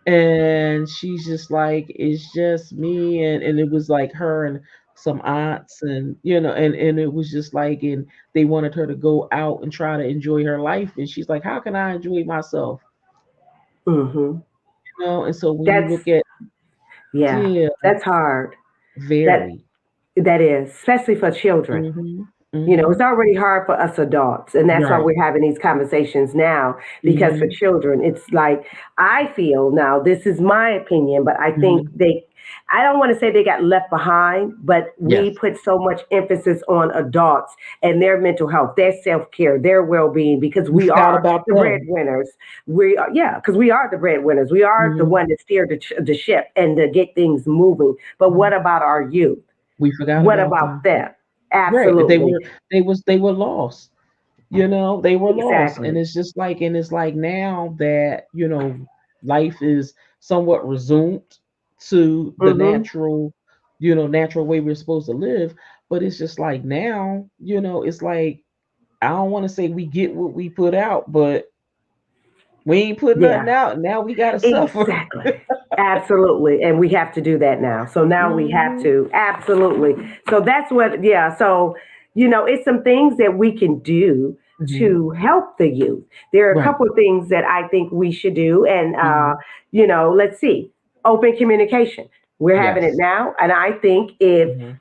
And she's just like, it's just me. And it was like her and some aunts, and and it was just like, and they wanted her to go out and try to enjoy her life. And she's like, how can I enjoy myself? Mhm. And so when you That's look at, yeah. yeah, That's hard. That very. that is, especially for children. Mm-hmm. It's Mm-hmm. already hard for us adults, and that's why Right. we're having these conversations now. Because for Mm-hmm. children, it's like I feel now. This is my opinion, but I think Mm-hmm. they. I don't want to say they got left behind, but we Yes. put so much emphasis on adults and their mental health, their self care, their well being, because We we forgot are about the them. breadwinners. We are, yeah, because we are the breadwinners. We are the Mm-hmm. one that steer the ship and to get things moving. But what about our youth? We forgot What about about them. them? Right. They Absolutely. were they were lost. They were lost. And Exactly. it's just like, and it's like now that, life is somewhat resumed to the Hmm. natural way we're supposed to live. But it's just like now, it's like, I don't want to say we get what we put out, but we ain't put nothing Yeah, out. Now we gotta suffer. exactly. Absolutely. And we have to do that now. So now we have Hmm. to. Absolutely. So that's what, yeah. So, it's some things that we can do Hmm. to help the youth. There are a Right. couple of things that I think we should do. And, Hmm. let's see, open communication. We're having it Yes. now. And I think if, Hmm.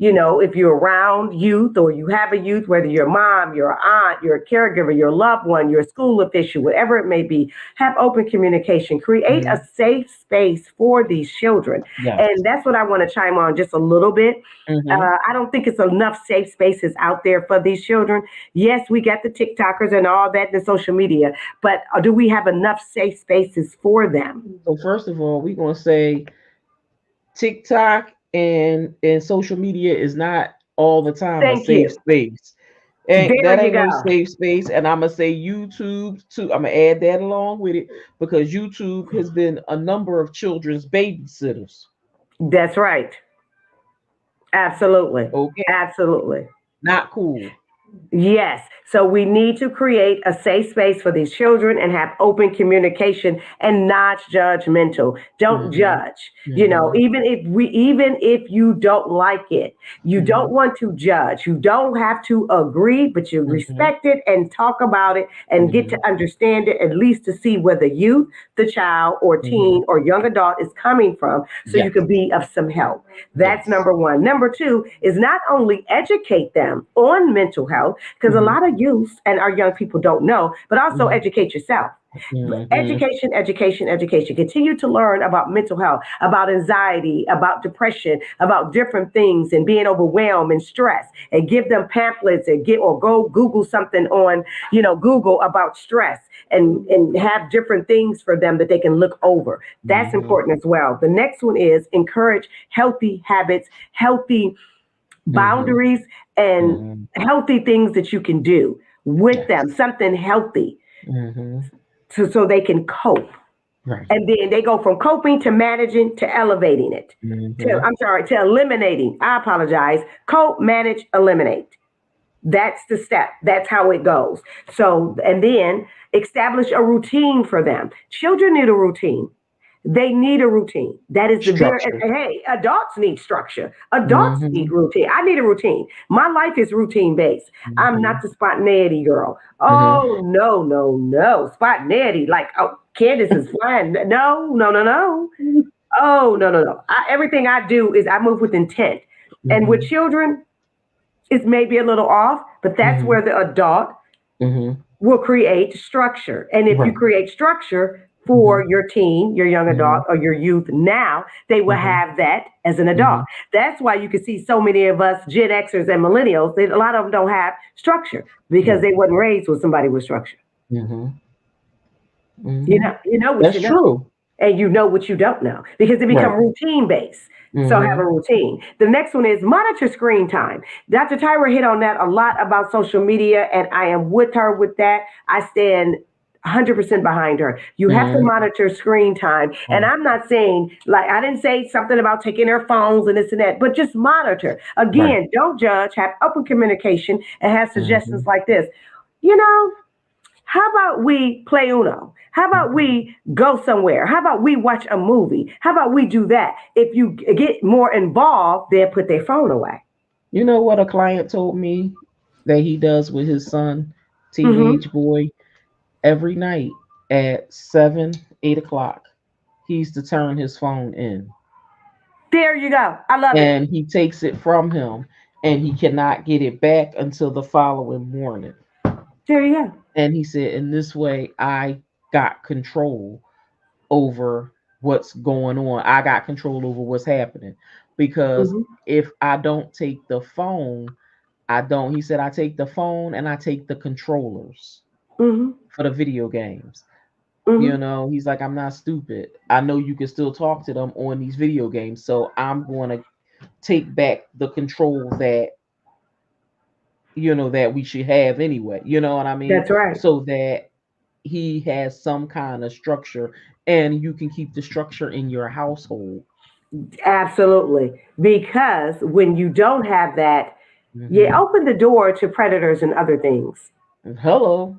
if you're around youth or you have a youth, whether you're a mom, you're an aunt, you're a caregiver, your loved one, your school official, whatever it may be, have open communication. Create a Hmm. safe space for these children. Yes. And that's what I want to chime on just a little bit. Hmm. I don't think it's enough safe spaces out there for these children. Yes, we got the TikTokers and all that, the social media, but do we have enough safe spaces for them? So first of all, we're gonna say TikTok and social media is not all the time a Thank safe you. space. There That you ain't no go. safe space. And I'm gonna say YouTube too. I'm gonna add that along with it because YouTube has been a number of children's babysitters. That's right. Absolutely. Okay, Absolutely. not cool. Yes. So we need to create a safe space for these children and have open communication and not judgmental. Don't Hmm. judge. Hmm. Even if you don't like it, you don't Hmm. want to judge. You don't have to agree, but you Hmm. respect it and talk about it and get to Hmm. understand it at least to see where the youth, the child or Hmm. teen or young adult is coming from so you Yes. can be of some help. That's Yes. number one. Number two is not only educate them on mental health, because a Hmm. lot of youth and our young people don't know, but also Hmm. educate yourself. Hmm. Education, education, education. Continue to learn about mental health, about anxiety, about depression, about different things and being overwhelmed and stress. And give them pamphlets and get or go Google something on, Google about stress and have different things for them that they can look over. That's Hmm. important as well. The next one is encourage healthy habits, healthy Hmm. boundaries, and Hmm. healthy things that you can do with Yes. them, something healthy Hmm. so they can cope. Right. And then they go from coping to managing to elevating it. Hmm. I'm sorry, to eliminating. I apologize. Cope, manage, eliminate. That's the step. That's how it goes. So, and then establish a routine for them. Children need a routine. They need a routine. That is the very, Structure. hey, adults need structure. Adults need Hmm. routine. I need a routine. My life is routine based. I'm not Hmm. the spontaneity girl. Hmm. Oh, no, no, no. Spontaneity, like, oh, Candace is flying. No, no, no, no. Oh, no, no, no. Everything I do is I move with intent. And with Hmm. children, it's maybe a little off, but that's Hmm. where the adult Hmm. will create structure. And if you Right. create structure for Hmm. your teen, your young Hmm. adult, or your youth now, they will Hmm. have that as an adult. Hmm. That's why you can see so many of us Gen Xers and millennials, a lot of them don't have structure because Right. they wasn't raised with somebody with structure. Hmm. You Hmm. know, you know what That's you know, true. and you know what you don't know because it become Right. routine based. So have a Hmm. routine. The next one is monitor screen time. Dr. Tyra hit on that a lot about social media, and I am with her with that. I stand 100% behind her. You have to Hmm. monitor screen time. And I'm not saying, like, I didn't say something about taking their phones and this and that, but just monitor. Right. Again, don't judge, have open communication, and have suggestions Hmm. like this. You know, how about we play Uno? How about Hmm. we go somewhere? How about we watch a movie? How about we do that? If you get more involved, they'll put their phone away. You know what a client told me that he does with his son, Hmm. teenage boy, every night at 7, 8 o'clock. He's to turn his phone in, There you go. I love it. and he takes it from him, and he cannot get it back until the following morning. There you go. And he said, in this way, I got control over what's going on. I got control over what's happening because Hmm. if I don't take the phone, I don't. He said, I take the phone and I take the controllers Hmm. for the video games. Hmm. He's like, I'm not stupid. I know you can still talk to them on these video games. So I'm going to take back the control that we should have anyway. You know what I mean? That's right. So that he has some kind of structure and you can keep the structure in your household. Absolutely. Because when you don't have that, you Hmm. open the door to predators and other things. Hello.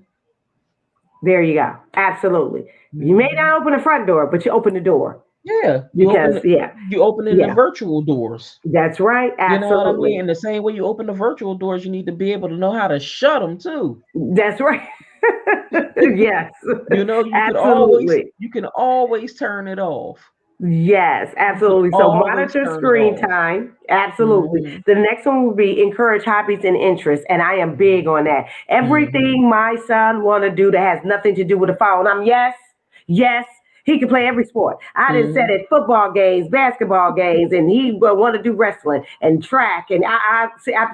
There you go. Absolutely. You may Hmm. not open the front door, but you open the door. Yeah, Because, yeah, you opening the yeah, virtual doors. that's right. You know what I Absolutely. mean? In the same way you open the virtual doors, you need to be able to know how to shut them too. That's right. Yes, You know, you can always absolutely. you can always turn it off. Yes, You absolutely. So always monitor turn it screen off. time. Absolutely. Mhm. The next one will be encourage hobbies and interests. And I am big on that. Mhm. Everything my son wanna do that has nothing to do with the phone. Yes, yes. He can play every sport. I didn't set Mhm. at football games, basketball games, and he will want to do wrestling and track. And I'm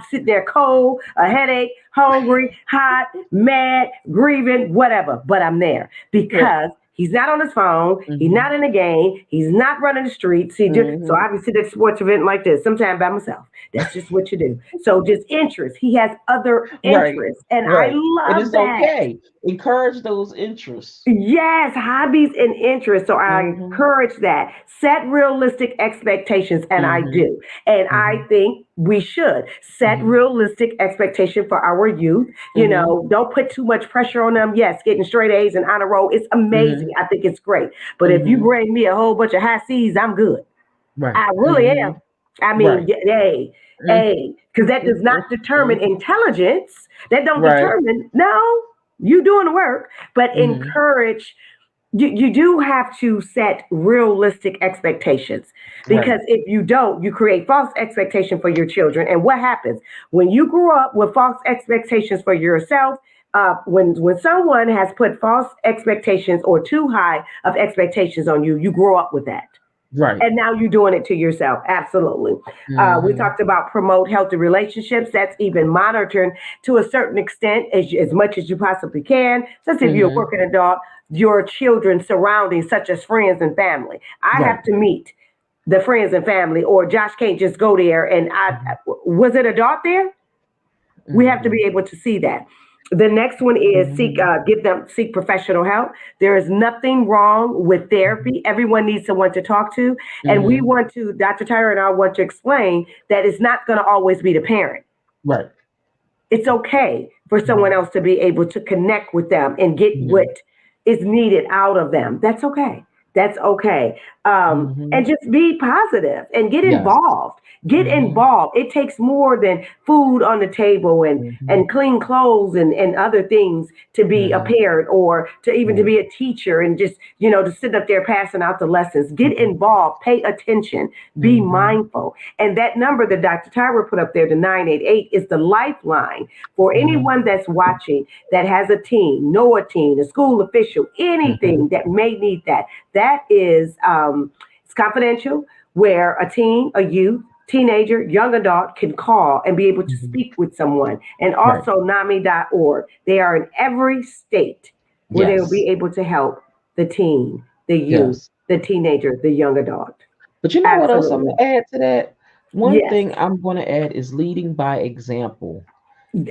sitting there cold, a headache, hungry, hot, mad, grieving, whatever. But I'm there Right. because he's not on his phone. He's not Mhm. in the game. He's not running the streets. So Mhm. I be sitting at a sports event like this, sometimes by myself. That's just what you do. So just interests. He has other Right. interests, and I Right. And love it's that. okay. Encourage those interests. Yes, hobbies and interests. So I Mhm. encourage that. Set realistic expectations, and I Mhm. do. And I Mhm. think we should set Mhm. realistic expectation for our youth. Mhm. Don't put too much pressure on them. Yes, getting straight A's and honor roll is amazing. Mhm. I think it's great. But if you Mhm. bring me a whole bunch of high C's, I'm good. Right. I really am. Mhm. I mean, Right. hey, Mhm. hey, because that does not determine Mhm. intelligence. That don't Right. determine, no, you doing the work, but Mhm. encourage. You do have to set realistic expectations Right. because if you don't, you create false expectation for your children. And what happens when you grow up with false expectations for yourself? When someone has put false expectations or too high of expectations on you, you grow up with that Right. and now you're doing it to yourself. Absolutely. We Mhm. talked about promote healthy relationships. That's even monitoring to a certain extent, as much as you possibly can. Since if you're a Mhm. working adult, your children's surroundings, such as friends and family. I Right. have to meet the friends and family, or Josh can't just go there. And Mhm. was it a dart there? We have to Mhm. be able to see that. The next one is Mhm. seek professional help. There is nothing wrong with Mhm. therapy. Everyone needs someone to talk to, and we Mhm. want to. Dr. Tyra and I want to explain that it's not going to always be the parent. Right. It's okay for someone Mhm. else to be able to connect with them and get what Mhm. is needed out of them. That's okay. That's okay. And Mhm. just be positive and get Yes. involved. Get Mhm. involved. It takes more than food on the table and Mhm. clean clothes and other things to be a Mhm. parent or to even to Right. be a teacher and just, to sit up there passing out the lessons. Get Mhm. involved. Pay attention. Be Mhm. mindful. And that number that Dr. Tyra put up there, the 988, is the lifeline for Mhm. anyone that's watching that has a teen, know a teen, a school official, Mhm. anything that may need that. That is it's confidential, where a teen, a youth, teenager, young adult can call and be able to Mhm. speak with someone. And Right. also NAMI.org. They are in every state where they will Yes. be able to help the teen, the youth, Yes. the teenager, the young adult. But you know what else I'm Absolutely. gonna add to that? One Yes. thing I'm gonna add is leading by example.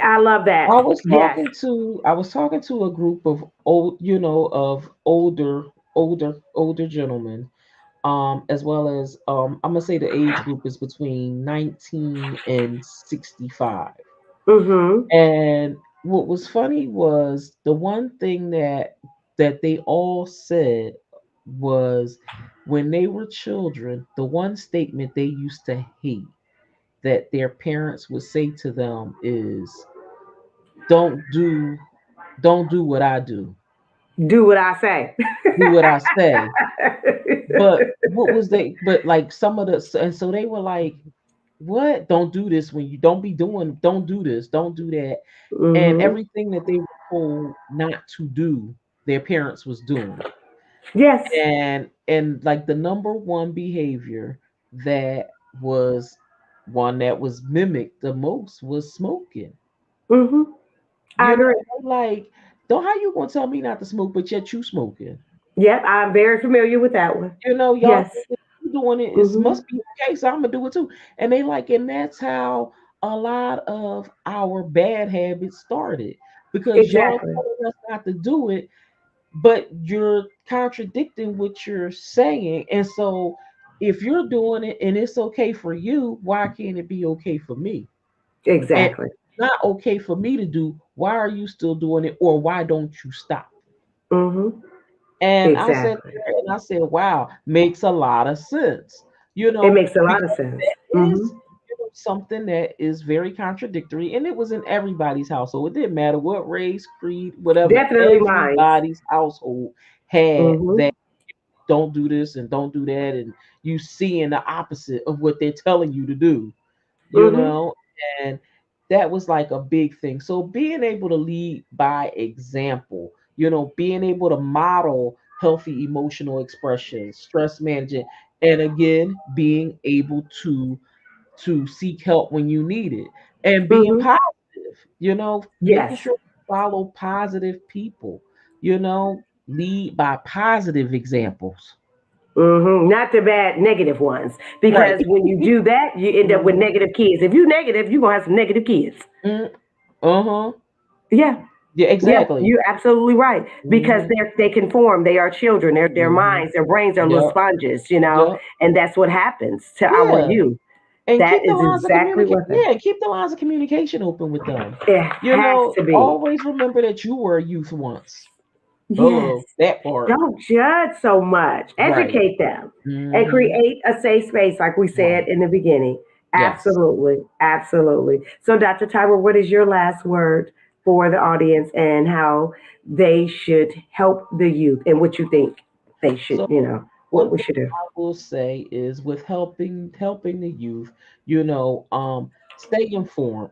I love that. Yes. I was talking to a group of old, of older gentlemen, as well as I'm gonna say the age group is between 19 and 65. Mm-hmm. And what was funny was the one thing that they all said was when they were children, the one statement they used to hate that their parents would say to them is don't do don't do what I do. Do what I say. Do what I say. But what was they but like some of the and so they were like, what? Don't do this when you don't be doing, don't do this, don't do that. And Mm-hmm. everything that they were told not to do, their parents was doing. Yes. And like the number one behavior that was one that was mimicked the most was smoking. Mm-hmm. I You know, agree. like, don't how you gonna tell me not to smoke, but yet you smoking? Yep, I'm very familiar with that one. Y'all Yes. think that you doing it is Mm-hmm. must be okay, so I'm gonna do it too. And they like, and that's how a lot of our bad habits started because y'all Exactly. telling us not to do it, but you're contradicting what you're saying. And so if you're doing it and it's okay for you, why can't it be okay for me? And Exactly. not okay for me to do, why are you still doing it or why don't you stop? Mm-hmm. And I said Exactly. and I said, wow, makes a lot of sense. You It know, makes a lot of because sense. that Mm-hmm. is something that is very contradictory, and it was in everybody's household. It didn't matter what race, creed, whatever. Definitely mine. Everybody's household had Mm-hmm. that. don't do this and don't do that, and you seeing the opposite of what they're telling you to do, you Mm-hmm. know, and that was like a big thing. So being able to lead by example, being able to model healthy emotional expressions, stress management, and again, being able to seek help when you need it, and being Mm-hmm. positive, making Yes. sure you follow positive people, lead by positive examples. Not the bad negative ones, Right. because when you do that, you end up with Mhm. negative kids. If you negative, you're gonna have some negative kids. Mm. Uh-huh. Yeah. Yeah, Yeah, exactly. you're absolutely right, because Mhm. they can form. They are children. Their Mhm. minds, their brains are little Yep. sponges, Yep. and that's what happens to our Yeah. youth. And That keep the is lines of exactly communication. what they. Yeah, keep the lines of communication open with them. It has to be. Always remember that you were a youth once. Yes. Hello, that part. Don't judge so much. Right. Educate them and Mm-hmm. create a safe space, like we said Right. in the beginning. Yes. Absolutely. Absolutely. So, Dr. Tyra, what is your last word for the audience and how they should help the youth and what you think they should, So what one we thing should do? I will say is with helping the youth, stay informed.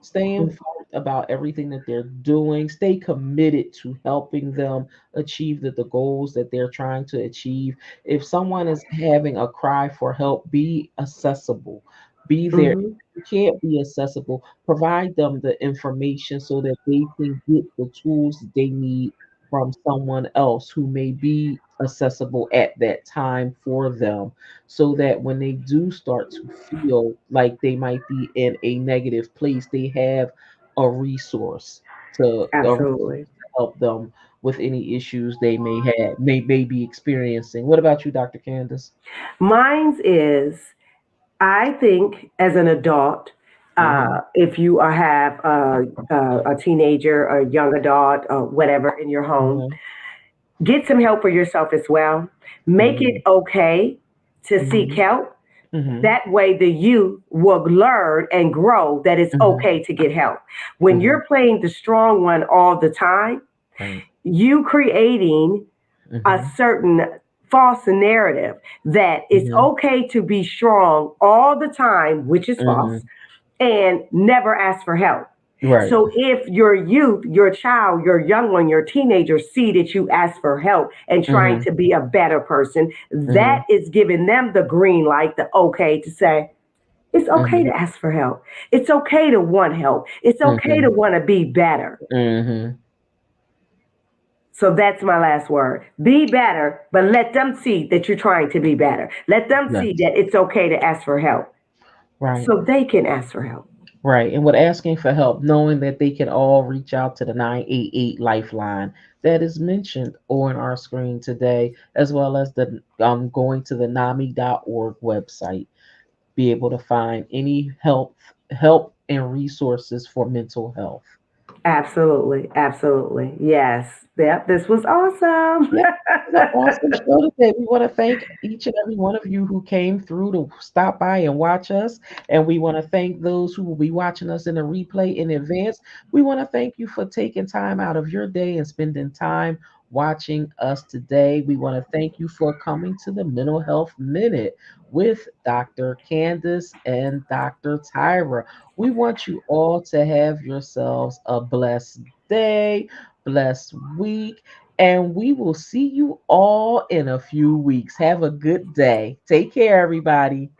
Stay informed about everything that they're doing. Stay committed to helping them achieve the goals that they're trying to achieve. If someone is having a cry for help, be accessible. Be there. If Mm-hmm. you can't be accessible, provide them the information so that they can get the tools that they need from someone else who may be accessible at that time for them, so that when they do start to feel like they might be in a negative place, they have a resource Absolutely. to help them with any issues they may be experiencing. What about you, Dr. Candace? Mine's is, I think, as an adult, Mm-hmm. if you have a teenager, a young adult, whatever in your home, Mm-hmm. get some help for yourself as well. Make Mm-hmm. it okay to seek Mm-hmm. help. Mm-hmm. That way, the youth will learn and grow that it's Mm-hmm. okay to get help. When Mm-hmm. you're playing the strong one all the time, Right. you creating a Mm-hmm. certain false narrative that it's Mm-hmm. okay to be strong all the time, which is false, Mm-hmm. and never ask for help. Right. So if your youth, your child, your young one, your teenager see that you ask for help and trying Mm-hmm. to be a better person, Mm-hmm. that is giving them the green light, the okay to say, it's okay Mm-hmm. to ask for help. It's okay to want help. It's okay Mm-hmm. to want to be better. Mm-hmm. So that's my last word. Be better, but let them see that you're trying to be better. Let them see Yes. that it's okay to ask for help Right. so they can ask for help. Right. And with asking for help, knowing that they can all reach out to the 988 lifeline that is mentioned on our screen today, as well as the going to the NAMI.org website, be able to find any help and resources for mental health. Absolutely. Absolutely. Yes. Yep. This was awesome. Yeah, it was an awesome show today. We want to thank each and every one of you who came through to stop by and watch us. And we want to thank those who will be watching us in a replay in advance. We want to thank you for taking time out of your day and spending time watching us today. We want to thank you for coming to the Mental Health Minute with Dr. Candace and Dr. Tyra. We want you all to have yourselves a blessed day, blessed week, and we will see you all in a few weeks. Have a good day. Take care, everybody.